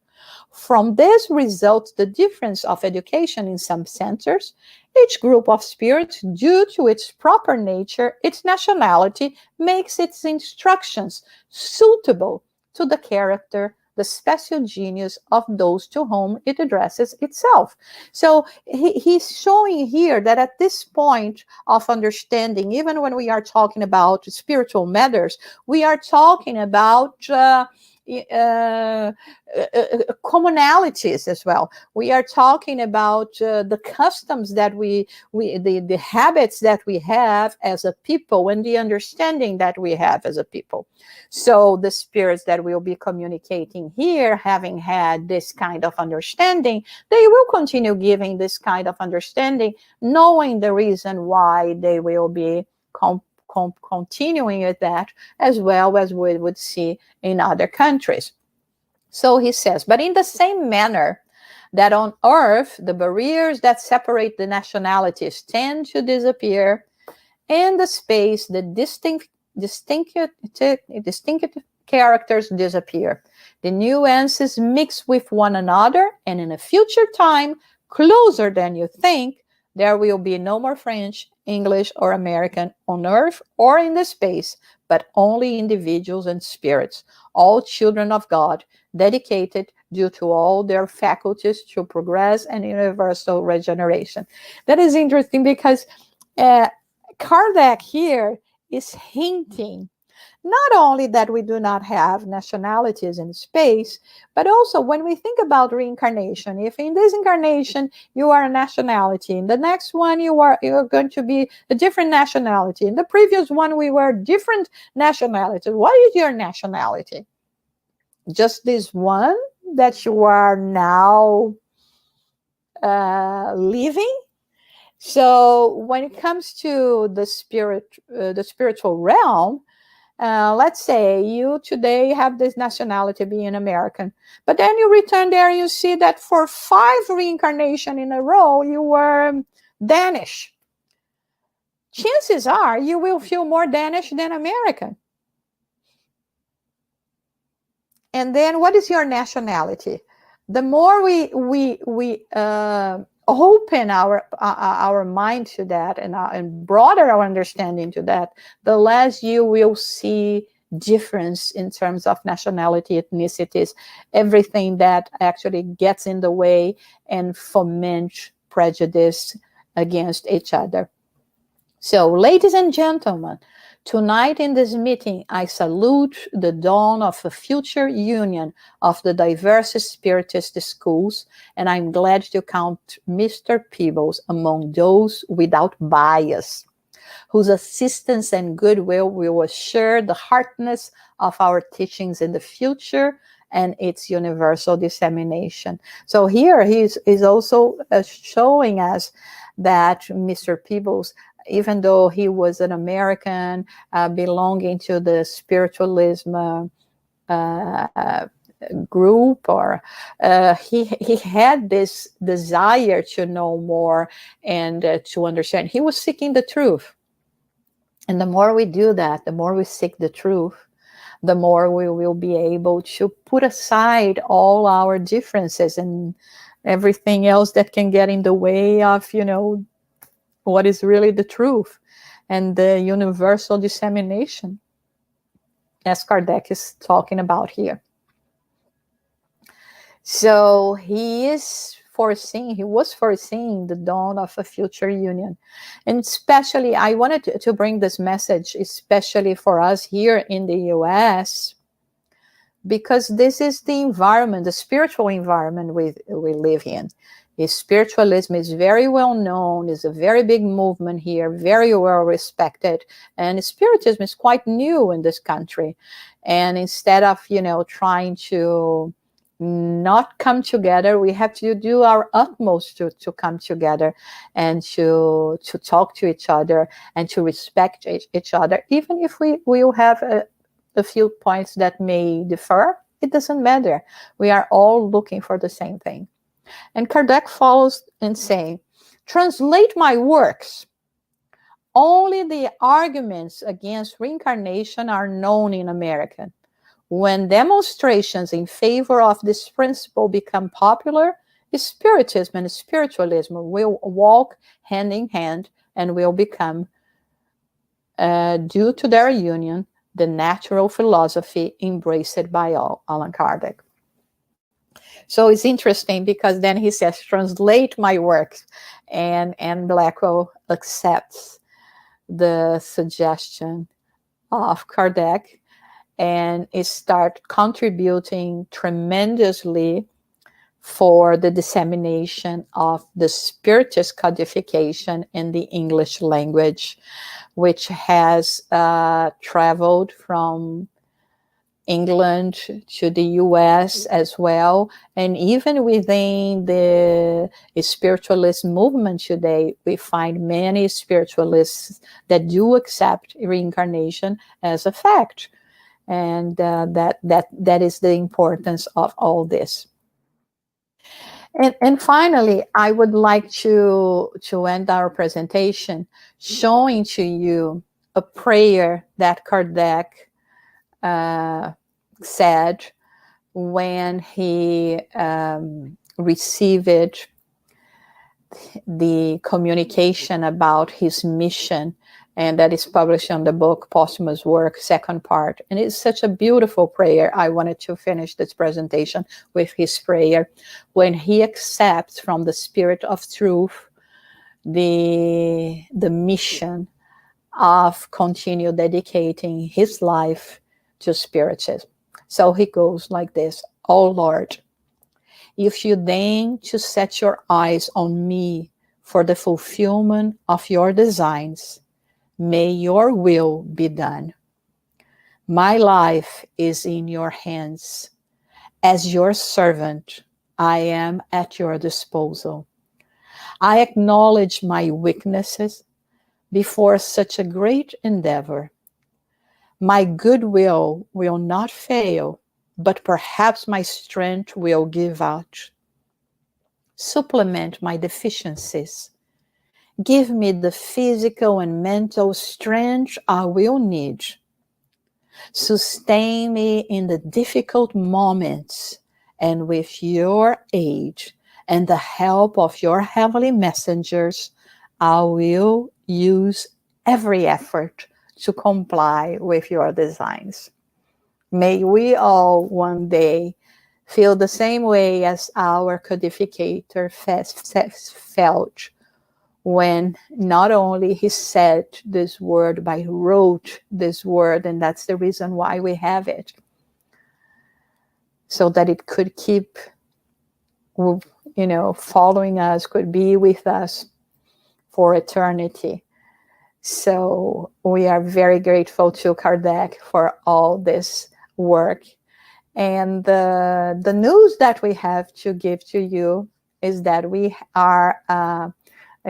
From this results the difference of education in some centers. Each group of spirits, due to its proper nature, its nationality, makes its instructions suitable to the character, the special genius of those to whom it addresses itself. So he's showing here that at this point of understanding, even when we are talking about spiritual matters, we are talking about commonalities as well. We are talking about the customs that the habits that we have as a people, and the understanding that we have as a people. So the spirits that will be communicating here, having had this kind of understanding, they will continue giving this kind of understanding, knowing the reason why they will be continuing with that, as well as we would see in other countries. So he says, but in the same manner that on earth, the barriers that separate the nationalities tend to disappear, in the space, the distinctive characters disappear. The nuances mix with one another, and in a future time, closer than you think, there will be no more French, English, or American on earth or in the space, but only individuals and spirits, all children of God, dedicated due to all their faculties to progress and universal regeneration. That is interesting because Kardec here is hinting not only that we do not have nationalities in space, but also when we think about reincarnation, if in this incarnation you are a nationality, in the next one you're going to be a different nationality, in the previous one we were different nationalities. What is your nationality? Just this one that you are now living? So when it comes to the spiritual realm, let's say you today have this nationality being American, but then you return there and you see that for 5 reincarnations in a row, you were Danish. Chances are you will feel more Danish than American. And then what is your nationality? The more we open our mind to that and broaden our understanding to that, the less you will see difference in terms of nationality, ethnicities, everything that actually gets in the way and foments prejudice against each other. So, ladies and gentlemen, tonight in this meeting, I salute the dawn of a future union of the diverse Spiritist schools, and I'm glad to count Mr. Peebles among those without bias. whose assistance and goodwill will assure the heartness of our teachings in the future and its universal dissemination. So here he's also showing us that Mr. Peebles, even though he was an American belonging to the spiritualism group, or he had this desire to know more and to understand. He was seeking the truth. And the more we do that, the more we seek the truth, the more we will be able to put aside all our differences and everything else that can get in the way of, you know, what is really the truth and the universal dissemination, as Kardec is talking about here. So he was foreseeing the dawn of a future union. And especially, I wanted to bring this message, especially for us here in the US, because this is the environment, the spiritual environment we live in. Spiritualism is very well known, is a very big movement here, very well respected. And Spiritism is quite new in this country. And instead of, you know, trying to not come together, we have to do our utmost to come together and to talk to each other and to respect each other, even if we will have a few points that may differ. It doesn't matter. We are all looking for the same thing. And Kardec follows in saying, translate my works. Only the arguments against reincarnation are known in America. When demonstrations in favor of this principle become popular, Spiritism and spiritualism will walk hand in hand and will become, due to their union, the natural philosophy embraced by all. Allan Kardec. So it's interesting because then he says, translate my works. And Blackwell accepts the suggestion of Kardec and start contributing tremendously for the dissemination of the Spiritist codification in the English language, which has traveled from England to the US as well. And even within the spiritualist movement today, we find many spiritualists that do accept reincarnation as a fact. And that is the importance of all this. And finally, I would like to end our presentation showing to you a prayer that Kardec said when he received the communication about his mission, and that is published on the book Posthumous Work, second part. And it's such a beautiful prayer. I wanted to finish this presentation with his prayer when he accepts from the Spirit of Truth the mission of continue dedicating his life to Spiritism. So he goes like this: "O Lord, if you deign to set your eyes on me for the fulfillment of your designs, may your will be done. My life is in your hands. As your servant, I am at your disposal. I acknowledge my weaknesses before such a great endeavor. My goodwill will not fail, but perhaps my strength will give out. Supplement my deficiencies. Give me the physical and mental strength I will need. Sustain me in the difficult moments, and with your aid and the help of your heavenly messengers, I will use every effort to comply with your designs." May we all one day feel the same way as our codificator felt when not only he said this word, but he wrote this word, and that's the reason why we have it, so that it could keep, following us, could be with us for eternity. So we are very grateful to Kardec for all this work. And the news that we have to give to you is that we are, I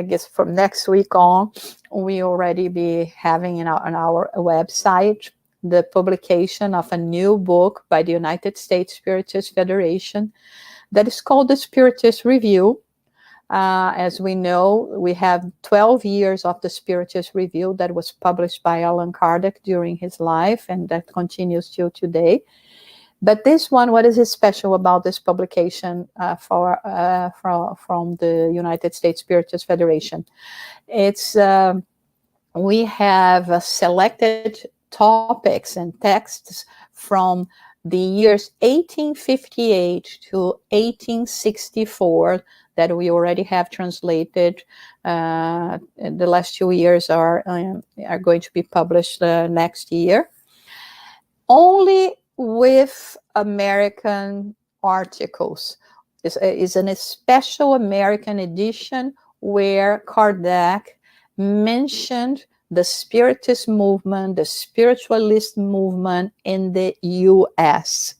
guess from next week on, we already be having on our website the publication of a new book by the United States Spiritist Federation that is called the Spiritist Review. As we know, we have 12 years of the Spiritist Review that was published by Allan Kardec during his life, and that continues till today. But this one, what is special about this publication from the United States Spiritist Federation? It's we have selected topics and texts from the years 1858 to 1864 that we already have translated. The last 2 years are going to be published next year. Only with American articles. Is a special American edition where Kardec mentioned the Spiritist movement, the spiritualist movement in the U.S.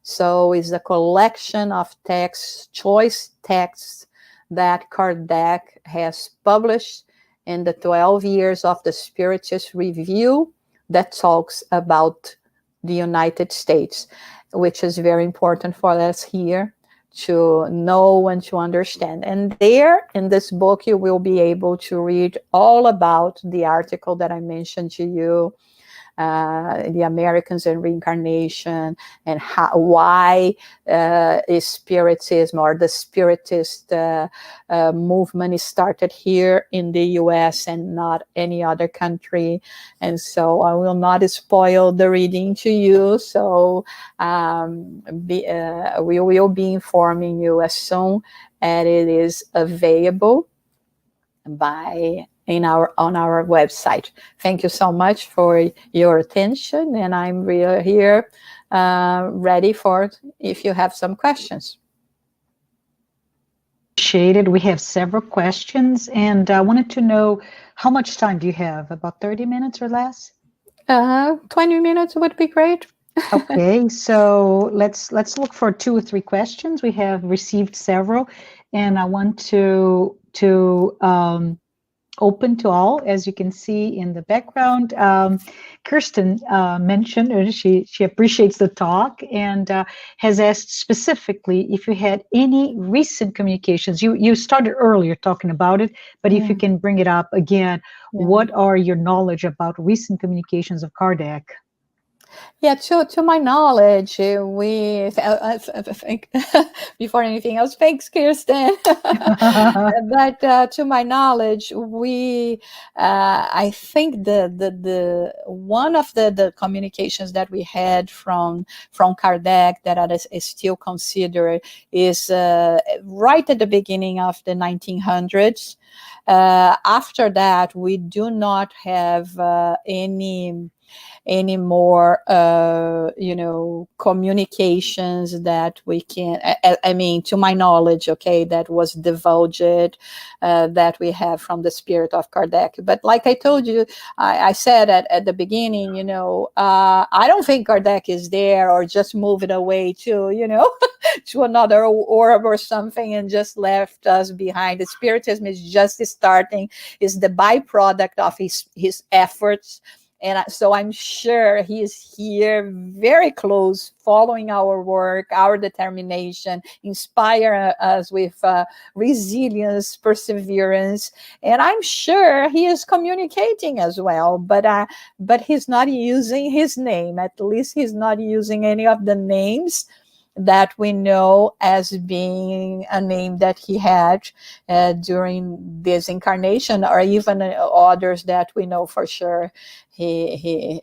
So it's a collection of texts, choice texts that Kardec has published in the 12 years of the Spiritist Review that talks about the United States, which is very important for us here to know and to understand. And there in this book, you will be able to read all about the article that I mentioned to you, the Americans and reincarnation, and why is Spiritism or the Spiritist movement is started here in the U.S. and not any other country. And so I will not spoil the reading to you. So we will be informing you as soon as it is available on our website. Thank you so much for your attention, and I'm really here ready for if you have some questions. Appreciate it. We have several questions, and I wanted to know how much time do you have? About 30 minutes or less? 20 minutes would be great. Okay, so let's look for 2 or 3 questions. We have received several, and I want to open to all, as you can see in the background. Kirsten mentioned, or she appreciates the talk, and has asked specifically if you had any recent communications. You started earlier talking about it, but if you can bring it up again, what are your knowledge about recent communications of Kardec? Yeah, to my knowledge, we think before anything else, thanks, Kirsten. But to my knowledge, we I think the one of the communications that we had from Kardec that is still considered is right at the beginning of the 1900s. After that, we do not have any more communications that we can, I mean, to my knowledge, okay, that was divulged, that we have from the spirit of Kardec. But like I told you, I said at the beginning, I don't think Kardec is there or just moved away to, to another orb or something and just left us behind. The Spiritism is just starting, is the byproduct of his efforts. And so I'm sure he is here very close, following our work, our determination, inspire us with resilience, perseverance. And I'm sure he is communicating as well, but he's not using his name. At least he's not using any of the names that we know as being a name that he had during this incarnation, or even others that we know for sure he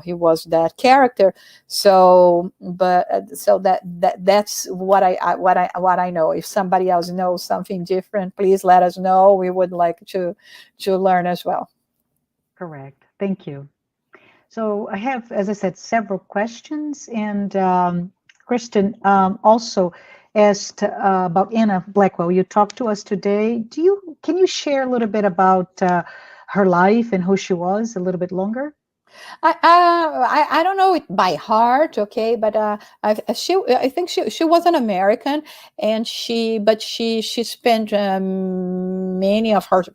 was that character. So that's what I know. If somebody else knows something different, please let us know. We would like to learn as well. Correct. Thank you. So I have, as I said, several questions, and Kristen also asked about Anna Blackwell. You talked to us today. Can you share a little bit about her life and who she was a little bit longer? I don't know it by heart, okay, but I think she was an American, and she spent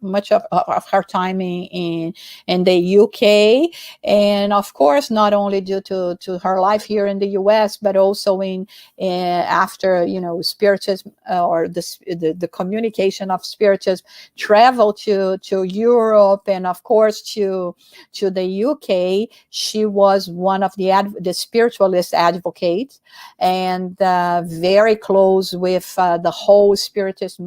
much of her time in the UK, and of course not only due to her life here in the US, but also in after Spiritism or the communication of Spiritism travel to Europe, and of course to the UK. She was one of the spiritualist advocates, and very close with the whole spiritist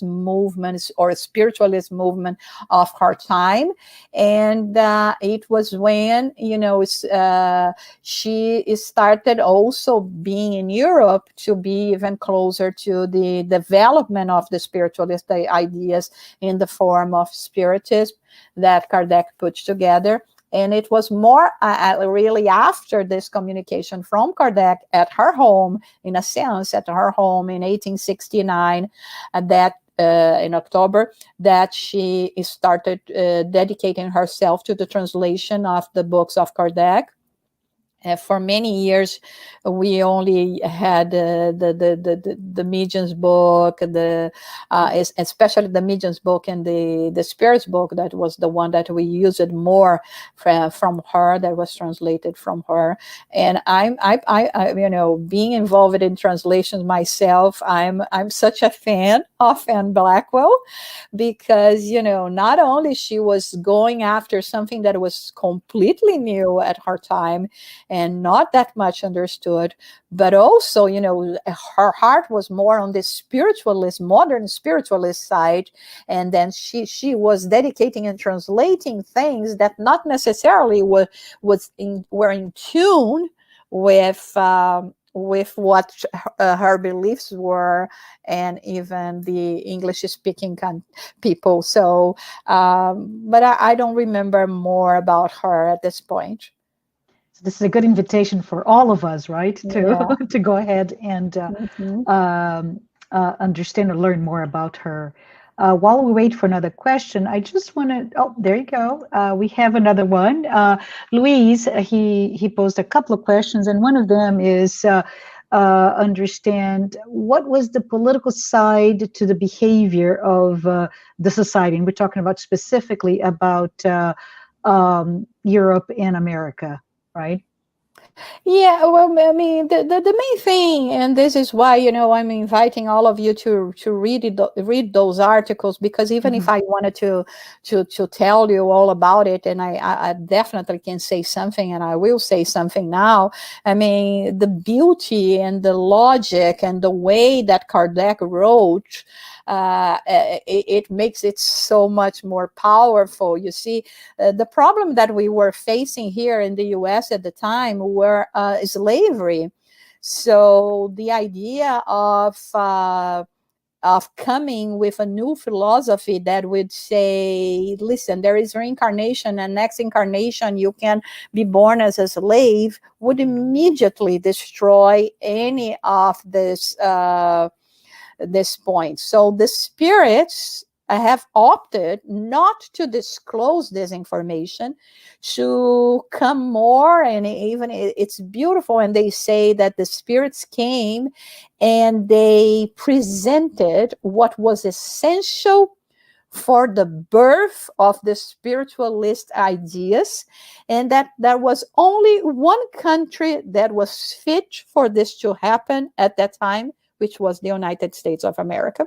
movement or spiritualist movement of her time. And it was when she started also being in Europe to be even closer to the development of the spiritualist ideas in the form of Spiritism that Kardec put together. And it was more really after this communication from Kardec at her home, in a seance at her home in 1869, that in October, that she started dedicating herself to the translation of the books of Kardec. For many years, we only had the Medium's book, especially the Medium's book and the Spirit's book. That was the one that we used more from her. That was translated from her. And I being involved in translations myself, I'm such a fan of Anne Blackwell, because not only she was going after something that was completely new at her time and not that much understood, but also, her heart was more on the modern spiritualist side. And then she was dedicating and translating things that not necessarily were in tune with what her beliefs were, and even the English-speaking people. So, but I don't remember more about her at this point. This is a good invitation for all of us, right? To go ahead and understand or learn more about her. While we wait for another question, I just want to, oh, there you go. We have another one. Luis, he posed a couple of questions, and one of them is understand what was the political side to the behavior of the society. And we're talking about specifically about Europe and America. Right? Yeah, well, I mean, the main thing, and this is why, I'm inviting all of you to read those articles, because even if I wanted to tell you all about it, and I definitely can say something, and I will say something now. I mean, the beauty and the logic and the way that Kardec wrote, it makes it so much more powerful. You see, the problem that we were facing here in the US at the time were slavery. So the idea of coming with a new philosophy that would say, listen, there is reincarnation, and next incarnation you can be born as a slave, would immediately destroy any of this point. So the spirits have opted not to disclose this information, to come more, and even it's beautiful. And they say that the spirits came and they presented what was essential for the birth of the spiritualist ideas, and that there was only one country that was fit for this to happen at that time, which was the United States of America,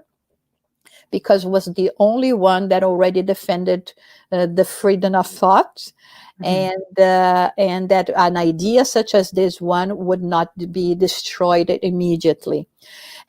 because it was the only one that already defended the freedom of thought, and that an idea such as this one would not be destroyed immediately.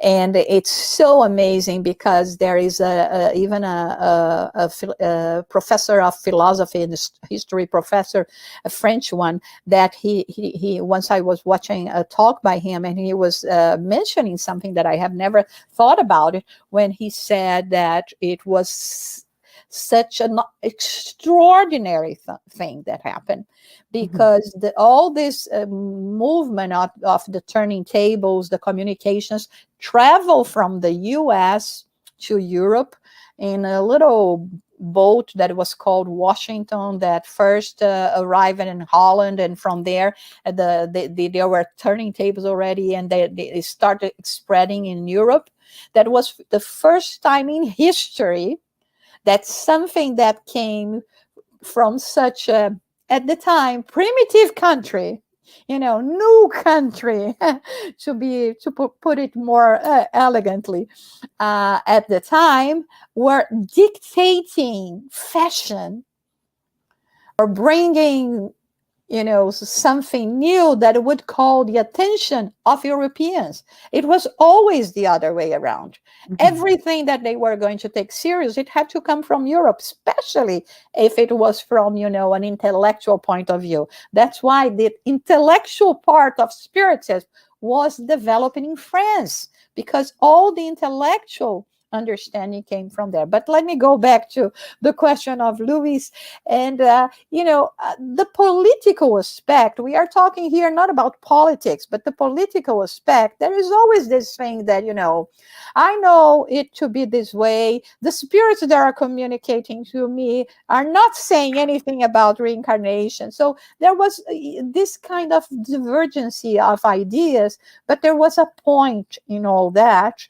And it's so amazing, because there is even a professor of philosophy and history professor, a French one, that he once I was watching a talk by him, and he was mentioning something that I have never thought about it, when he said that it was such an extraordinary thing that happened, because all this movement of the turning tables, the communications, travel from the US to Europe, in a little boat that was called Washington, that first arrived in Holland, and from there they were turning tables already, and they started spreading in Europe. That was the first time in history that something that came from such a, at the time, primitive country, new country, to put it more elegantly, at the time, were dictating fashion or bringing something new that would call the attention of Europeans. It was always the other way around. Mm-hmm. Everything that they were going to take serious, it had to come from Europe, especially if it was from, an intellectual point of view. That's why the intellectual part of Spiritism was developing in France, because all the intellectual understanding came from there. But let me go back to the question of Luis, and the political aspect. We are talking here not about politics, but the political aspect. There is always this thing that I know it to be this way. The spirits that are communicating to me are not saying anything about reincarnation. So there was this kind of divergency of ideas, but there was a point in all that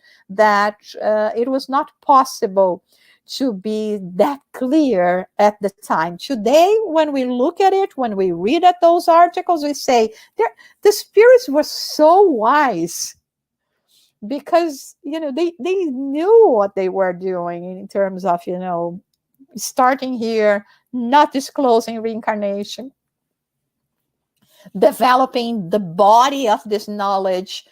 it was not possible to be that clear at the time. Today, when we look at it, when we read at those articles, we say the spirits were so wise, because they knew what they were doing in terms of starting here, not disclosing reincarnation, developing the body of this knowledge,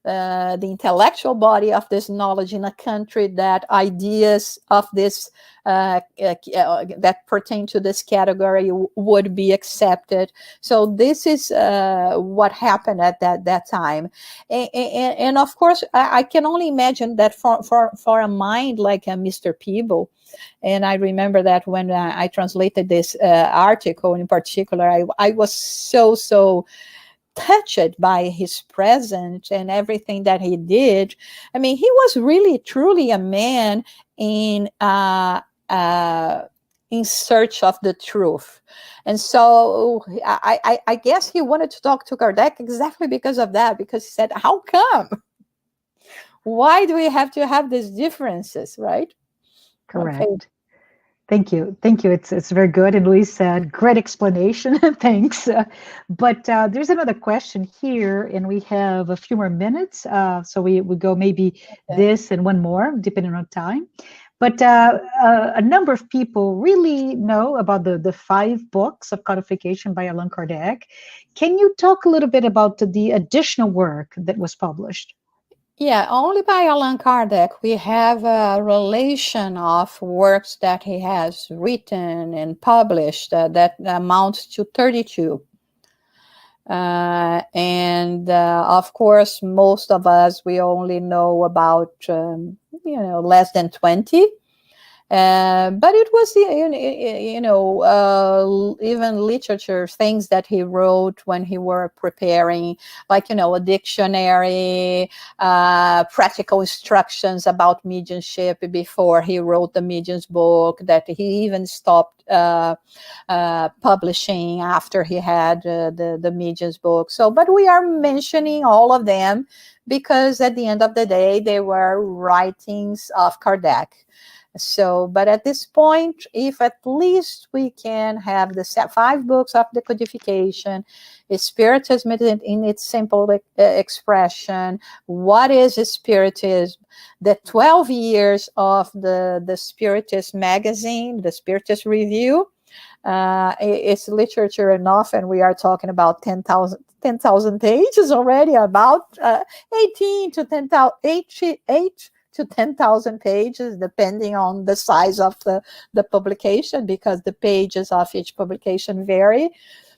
the intellectual body of this knowledge in a country that ideas of this that pertain to this category would be accepted. So this is what happened at that time, and of course I can only imagine that for a mind like Mr. Peeble. And I remember that when I translated this article in particular, I was so touched by his presence and everything that he did. I mean, he was really, truly a man in search of the truth. And so I guess he wanted to talk to Kardec exactly because of that, because he said, how come? Why do we have to have these differences, right? Correct. Okay. Thank you. It's very good. And Luis said, great explanation. Thanks. But there's another question here, and we have a few more minutes. So we go maybe this and one more, depending on time. But a number of people really know about the 5 books of codification by Allan Kardec. Can you talk a little bit about the additional work that was published? Yeah, only by Allan Kardec we have a relation of works that he has written and published that amounts to 32. Of course, most of us, we only know about, less than 20. But it was, even literature, things that he wrote when he were preparing, like, a dictionary, practical instructions about mediumship before he wrote the Medium's book, that he even stopped publishing after he had the Medium's book. So, but we are mentioning all of them because at the end of the day, they were writings of Kardec. So, but at this point, if at least we can have the 5 books of the codification, Spiritism in its simple expression, what is Spiritism, the 12 years of the Spiritist magazine, the Spiritist Review, it's literature enough, and we are talking about 10,000 pages already, about 18 to 10,000 pages, depending on the size of the publication, because the pages of each publication vary.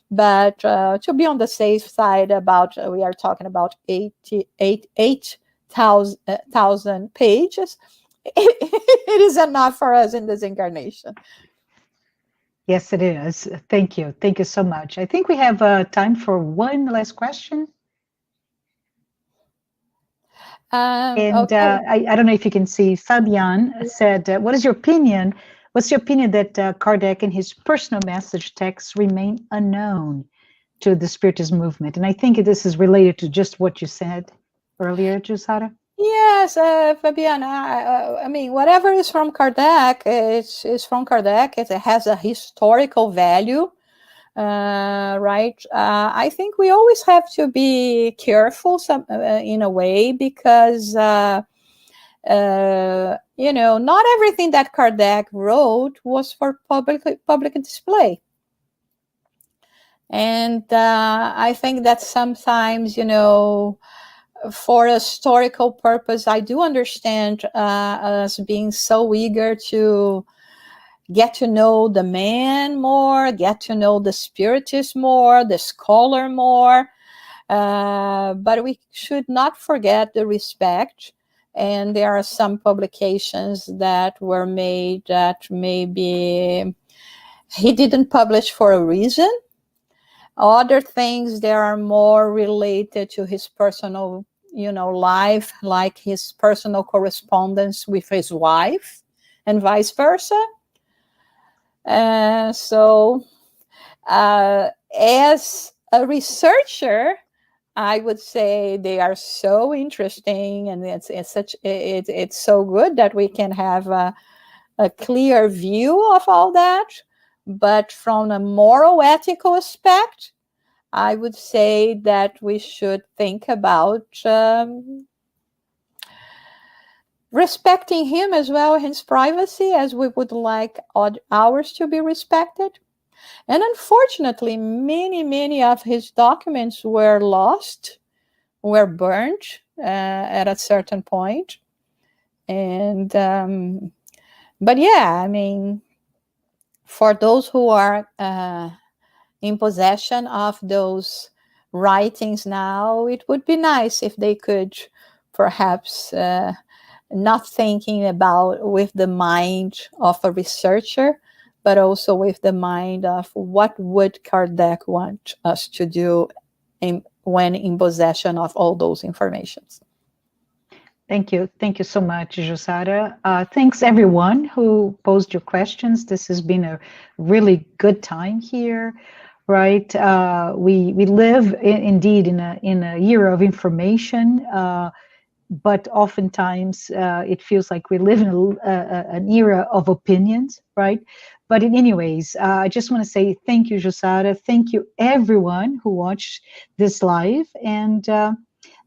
But to be on the safe side, we are talking about 8,000 pages. It is enough for us in this incarnation. Yes, it is. Thank you. Thank you so much. I think we have time for one last question. And Okay. I don't know if you can see, Fabian said, what is your opinion? What's your opinion that Kardec and his personal message texts remain unknown to the Spiritist movement? And I think this is related to just what you said earlier, Jussara. Yes, Fabiana, I mean, whatever is from Kardec, it's from Kardec. It has a historical value, right? I think we always have to be careful in a way, because, not everything that Kardec wrote was for public display. And I think that sometimes, for a historical purpose, I do understand us being so eager to get to know the man more, get to know the spiritist more, the scholar more. But we should not forget the respect. And there are some publications that were made that maybe he didn't publish for a reason. Other things that are more related to his personal life, like his personal correspondence with his wife and vice versa. So as a researcher, I would say they are so interesting, and it's so good that we can have a clear view of all that. But from a moral, ethical aspect, I would say that we should think about respecting him as well, his privacy, as we would like ours to be respected. And unfortunately, many of his documents were lost, were burned at a certain point. And but yeah, I mean, for those who are in possession of those writings now, it would be nice if they could perhaps not thinking about with the mind of a researcher, but also with the mind of what would Kardec want us to do when in possession of all those informations. Thank you. Thank you so much, Jussara. Thanks everyone who posed your questions. This has been a really good time here, right? We live indeed in a year of information, but oftentimes it feels like we live in an era of opinions, right? But in any ways, I just want to say thank you, Jussara. Thank you everyone who watched this live, and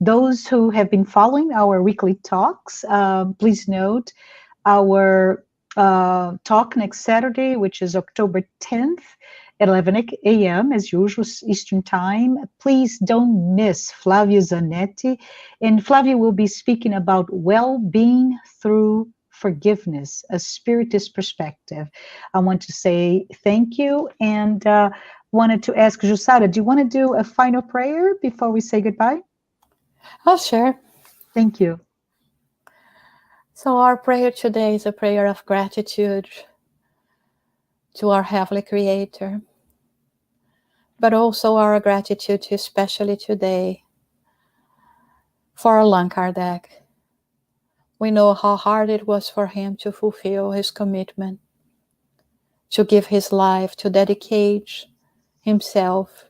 those who have been following our weekly talks. Please note our talk next Saturday, which is October 10th at 11 a.m. as usual, Eastern Time. Please don't miss Flavio Zanetti. And Flavio will be speaking about well-being through forgiveness, a spiritist perspective. I want to say thank you, and wanted to ask Jussara, do you want to do a final prayer before we say goodbye? Oh, sure. Thank you. So our prayer today is a prayer of gratitude to our Heavenly Creator, but also our gratitude especially today for Allan Kardec. We know how hard it was for him to fulfill his commitment, to give his life, to dedicate himself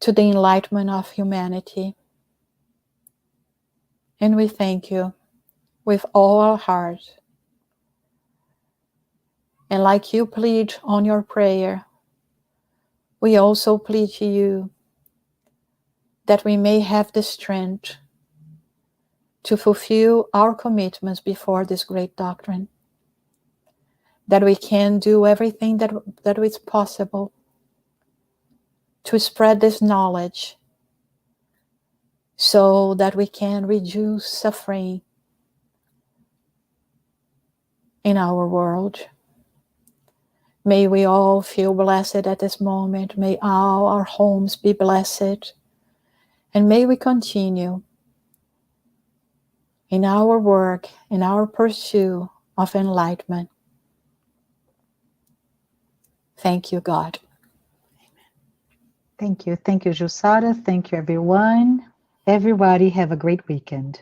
to the enlightenment of humanity. And we thank you with all our heart. And like you plead on your prayer, we also plead to you that we may have the strength to fulfill our commitments before this great doctrine, that we can do everything that is possible to spread this knowledge so that we can reduce suffering in our world. May we all feel blessed at this moment. May all our homes be blessed. And may we continue in our work, in our pursuit of enlightenment. Thank you, God. Thank you. Thank you, Jussara. Thank you, everyone. Everybody have a great weekend.